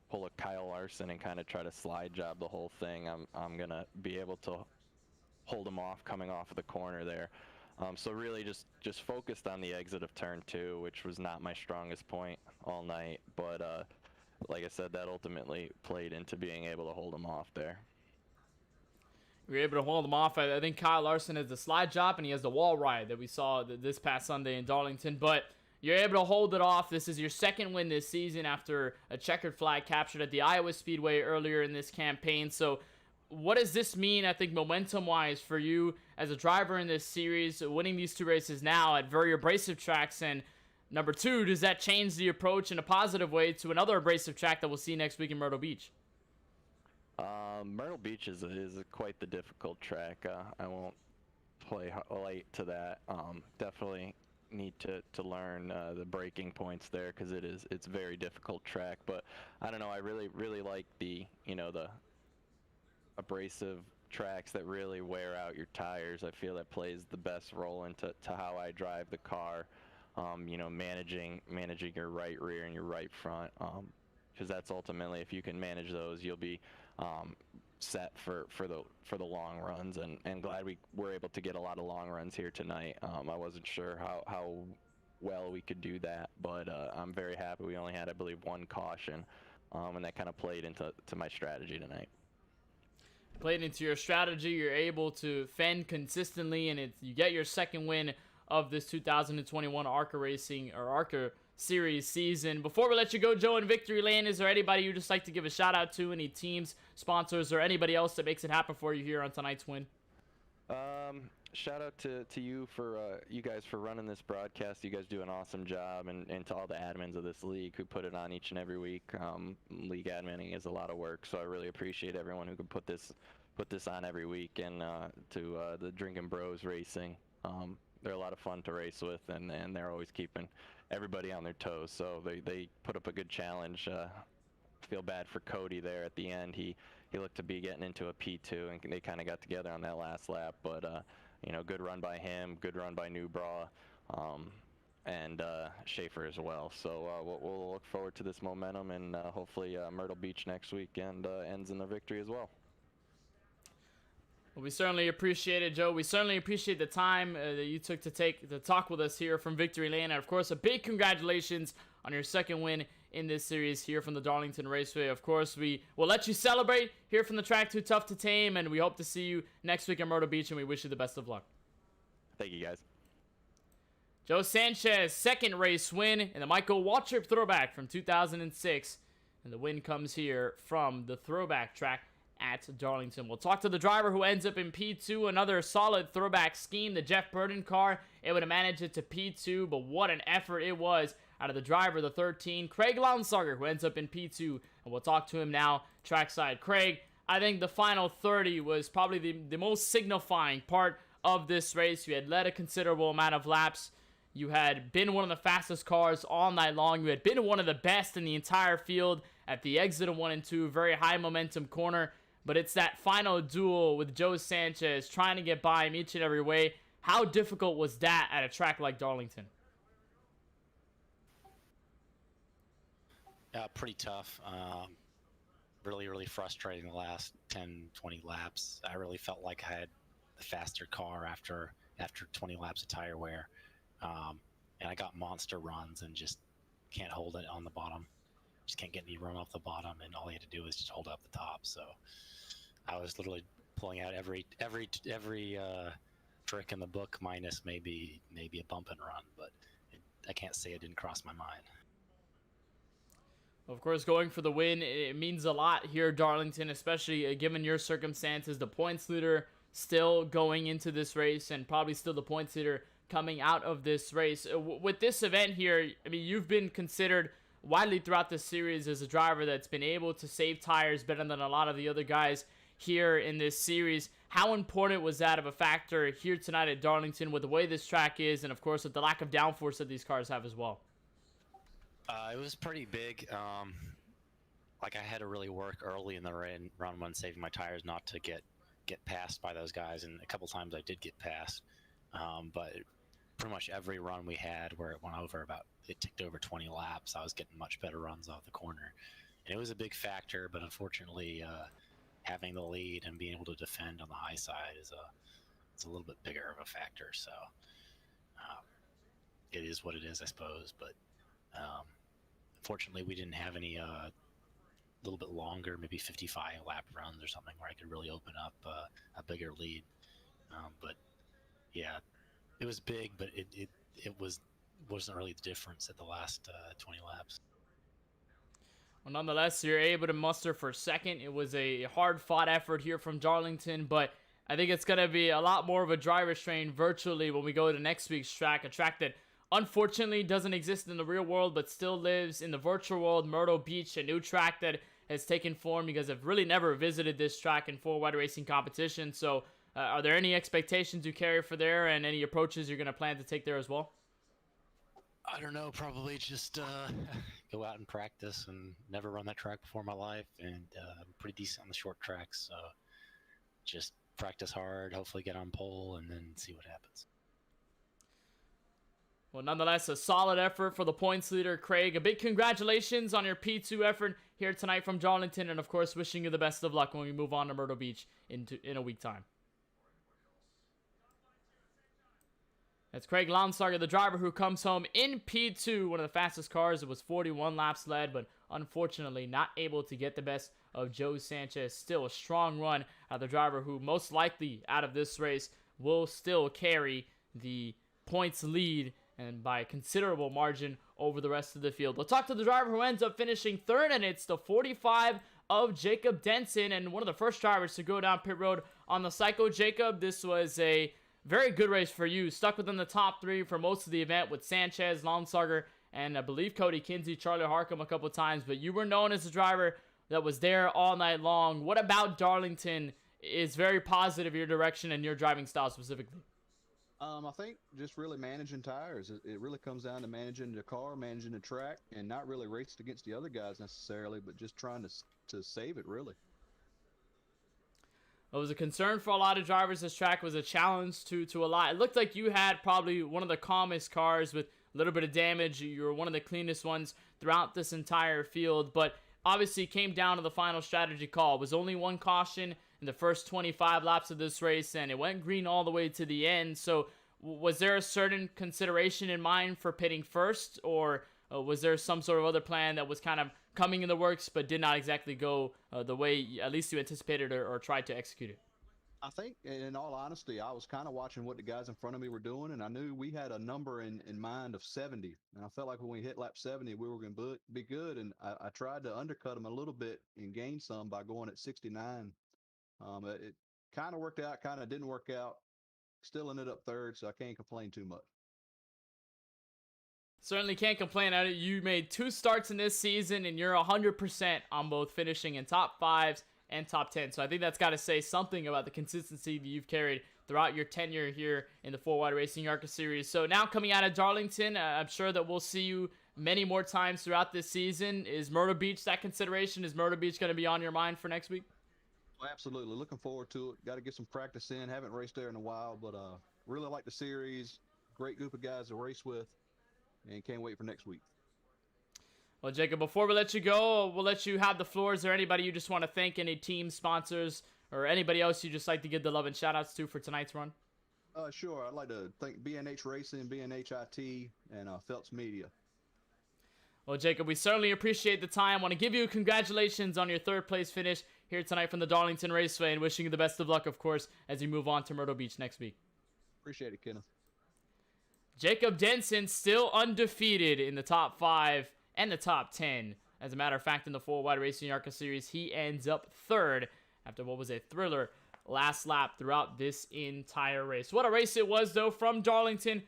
pull a Kyle Larson and kind of try to slide job the whole thing, I'm gonna be able to hold him off coming off of the corner there. So really just focused on the exit of turn 2, which was not my strongest point all night, but like I said, that ultimately played into being able to hold him off there. You were able to hold him off. I think Kyle Larson has the slide job and he has the wall ride that we saw this past Sunday in Darlington, but you're able to hold it off. This is your second win this season after a checkered flag captured at the Iowa Speedway earlier in this campaign. So what does this mean, I think, momentum-wise for you as a driver in this series, winning these 2 races now at very abrasive tracks? And number 2, does that change the approach in a positive way to another abrasive track that we'll see next week in Myrtle Beach? Myrtle Beach is quite the difficult track. I won't play light to that. Definitely need to learn the braking points there, because it's a very difficult track. But I don't know, I really like the abrasive tracks that really wear out your tires. I feel that plays the best role into how I drive the car. Managing your right rear and your right front, because that's ultimately, if you can manage those, you'll be set for the long runs. And glad we were able to get a lot of long runs here tonight. I wasn't sure how well we could do that, but I'm very happy. We only had, I believe, 1 caution, and that kind of played into my strategy tonight. Played into your strategy. You're able to fend consistently, and you get your second win of this 2021 ARCA Racing or ARCA Series season. Before we let you go, Joe, in Victory Lane, is there anybody you'd just like to give a shout out to? Any teams, sponsors, or anybody else that makes it happen for you here on tonight's win? Shout out to you you guys for running this broadcast. You guys do an awesome job, and to all the admins of this league who put it on each and every week. League adminning is a lot of work, so I really appreciate everyone who can put this on every week. And to the Drinking Bros Racing, they're a lot of fun to race with, and they're always keeping everybody on their toes. So they put up a good challenge. Feel bad for Cody there at the end. He looked to be getting into a P2, and they kind of got together on that last lap. But good run by him, good run by Newbraw, and Schaefer as well. So we'll look forward to this momentum, and hopefully Myrtle Beach next weekend ends in a victory as well. Well, we certainly appreciate it, Joe. We certainly appreciate the time that you took to talk with us here from Victory Lane. And, of course, a big congratulations on your second win in this series here from the Darlington Raceway. Of course, we will let you celebrate here from the track Too Tough to Tame, and we hope to see you next week at Myrtle Beach, and we wish you the best of luck. Thank you, guys. Joe Sanchez, second race win in the Michael Waltrip Throwback from 2006. And the win comes here from the throwback track at Darlington. We'll talk to the driver who ends up in P2, another solid throwback scheme. The Jeff Burton car, able to manage it to P2, but what an effort it was out of the driver, the 13, Craig Lounsauger, who ends up in P2. And we'll talk to him now, trackside. Craig, I think the final 30 was probably the most signifying part of this race. You had led a considerable amount of laps. You had been one of the fastest cars all night long. You had been one of the best in the entire field at the exit of 1 and 2. Very high momentum corner. But it's that final duel with Joe Sanchez trying to get by him each and every way. How difficult was that at a track like Darlington? Pretty tough. Really, really frustrating the last 10, 20 laps. I really felt like I had the faster car after 20 laps of tire wear. And I got monster runs and just can't hold it on the bottom. Just can't get any run off the bottom, and all you had to do was just hold up the top. So I was literally pulling out every trick in the book, minus maybe a bump and run, but I can't say it didn't cross my mind. Of course, going for the win, it means a lot here at Darlington, especially given your circumstances. The points leader still going into this race, and probably still the points leader coming out of this race. With this event here, I mean, you've been considered widely throughout this series as a driver that's been able to save tires better than a lot of the other guys here in this series. How important was that of a factor here tonight at Darlington with the way this track is, and of course with the lack of downforce that these cars have as well? It was pretty big. Like, I had to really work early in the round one, saving my tires not to get passed by those guys, and a couple times I did get passed. But pretty much every run we had where it ticked over 20 laps, I was getting much better runs off the corner. And it was a big factor, but unfortunately, having the lead and being able to defend on the high side is a little bit bigger of a factor. So it is what it is, I suppose. But fortunately, we didn't have any little bit longer, maybe 55 lap runs or something where I could really open up a bigger lead. But yeah, it was big, but it wasn't really the difference at the last 20 laps. Well, nonetheless, you're able to muster for second. It was a hard-fought effort here from Darlington, but I think it's going to be a lot more of a driver's train virtually when we go to next week's track, a track that unfortunately doesn't exist in the real world but still lives in the virtual world, Myrtle Beach, a new track that has taken form. You guys have really never visited this track in full wide racing competition, so are there any expectations you carry for there and any approaches you're going to plan to take there as well? I don't know, probably just go out and practice, and never run that track before in my life, and I'm pretty decent on the short tracks, so just practice hard, hopefully get on pole, and then see what happens. Well, nonetheless, a solid effort for the points leader, Craig. A big congratulations on your P2 effort here tonight from Darlington, and of course, wishing you the best of luck when we move on to Myrtle Beach in a week time. That's Craig Lonsarger, the driver who comes home in P2, one of the fastest cars. It was 41 laps led, but unfortunately not able to get the best of Joe Sanchez. Still a strong run out of the driver who most likely out of this race will still carry the points lead, and by a considerable margin over the rest of the field. We'll talk to the driver who ends up finishing third, and it's the 45 of Jacob Denson, and one of the first drivers to go down pit road on the cycle. Jacob, this was a very good race for you. Stuck within the top three for most of the event with Sanchez, Lonsarger, and I believe Cody Kinsey, Charlie Harcum a couple times, but you were known as a driver that was there all night long. What about Darlington is very positive your direction and your driving style specifically? I think just really managing tires. It really comes down to managing the car, managing the track, and not really racing against the other guys necessarily, but just trying to save it, really. It was a concern for a lot of drivers. This track was a challenge to a lot. It looked like you had probably one of the calmest cars with a little bit of damage. You were one of the cleanest ones throughout this entire field, but obviously it came down to the final strategy call. It was only one caution in the first 25 laps of this race, and it went green all the way to the end. So was there a certain consideration in mind for pitting first, or was there some sort of other plan that was kind of coming in the works but did not exactly go the way at least you anticipated or tried to execute it? I think, in all honesty, I was kind of watching what the guys in front of me were doing, and I knew we had a number in mind of 70. And I felt like when we hit lap 70, we were going to be good. And I tried to undercut them a little bit and gain some by going at 69. It kind of worked out, kind of didn't work out. Still ended up third, so I can't complain too much. Certainly can't complain at it. You made 2 starts in this season, and you're 100% on both finishing in top 5s and top 10. So I think that's got to say something about the consistency that you've carried throughout your tenure here in the 4Wide Racing ARCA series. So now coming out of Darlington, I'm sure that we'll see you many more times throughout this season. Is Myrtle Beach that consideration? Is Myrtle Beach going to be on your mind for next week? Well, absolutely. Looking forward to it. Got to get some practice in. Haven't raced there in a while, but really like the series. Great group of guys to race with, and can't wait for next week. Well, Jacob, before we let you go, we'll let you have the floor. Is there anybody you just want to thank, any team sponsors, or anybody else you just like to give the love and shout-outs to for tonight's run? Sure. I'd like to thank BNH Racing, BNH IT, and Phelps Media. Well, Jacob, we certainly appreciate the time. I want to give you congratulations on your third-place finish here tonight from the Darlington Raceway, and wishing you the best of luck, of course, as you move on to Myrtle Beach next week. Appreciate it, Kenneth. Jacob Denson still undefeated in the top 5 and the top 10. As a matter of fact, in the 4Wide Racing ARCA series, he ends up third after what was a thriller last lap throughout this entire race. What a race it was, though, from Darlington.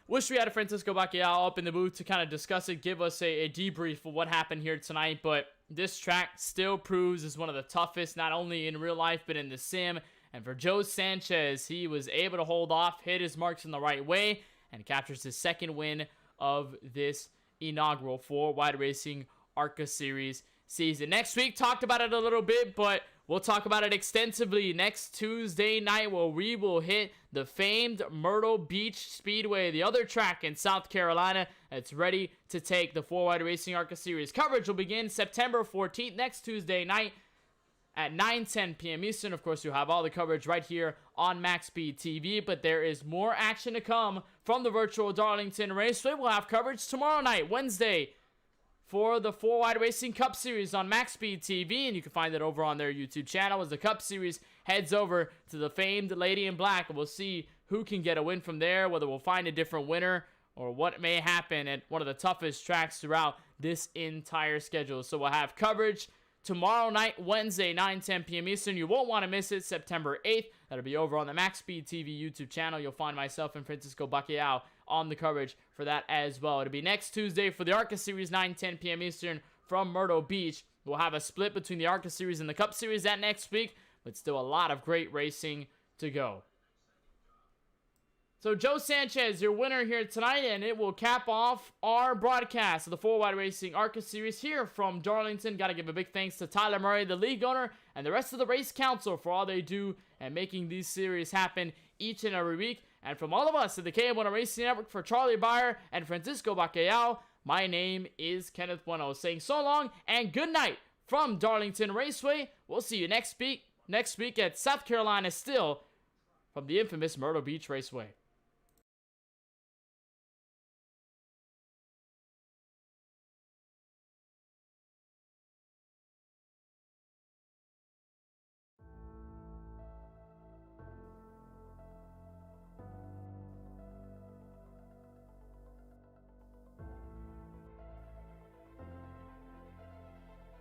Wish we had a Francisco Bacalhau up in the booth to kind of discuss it, give us a debrief of what happened here tonight. But this track still proves is one of the toughest, not only in real life, but in the sim. And for Joe Sanchez, he was able to hold off, hit his marks in the right way, and captures his second win of this inaugural 4Wide Racing ARCA Series season. Next week, talked about it a little bit, but we'll talk about it extensively next Tuesday night, where we will hit the famed Myrtle Beach Speedway, the other track in South Carolina that's ready to take the 4Wide Racing ARCA Series. Coverage will begin September 14th, next Tuesday night at 9:10 p.m. Eastern. Of course, you'll have all the coverage right here on Max Speed TV, but there is more action to come from the virtual Darlington Raceway. We'll have coverage tomorrow night, Wednesday, for the 4Wide Racing Cup Series on Max Speed TV, and you can find it over on their YouTube channel as the Cup Series heads over to the famed Lady in Black. We'll see who can get a win from there, whether we'll find a different winner or what may happen at one of the toughest tracks throughout this entire schedule. So we'll have coverage tomorrow night, Wednesday, 9:10 p.m. Eastern. You won't want to miss it. September 8th. That'll be over on the Max Speed TV YouTube channel. You'll find myself and Francisco Bacalhau on the coverage for that as well. It'll be next Tuesday for the ARCA Series, 9:10 p.m. Eastern from Myrtle Beach. We'll have a split between the ARCA Series and the Cup Series that next week, but still a lot of great racing to go. So Joe Sanchez, your winner here tonight, and it will cap off our broadcast of the 4Wide Racing ARCA Series here from Darlington. Got to give a big thanks to Tyler Murray, the league owner, and the rest of the race council for all they do and making these series happen each and every week. And from all of us at the KBueno Racing Network, for Charlie Byer and Francisco Bacalhau, my name is Kenneth Bueno, saying so long and good night from Darlington Raceway. We'll see you next week at South Carolina, still from the infamous Myrtle Beach Raceway.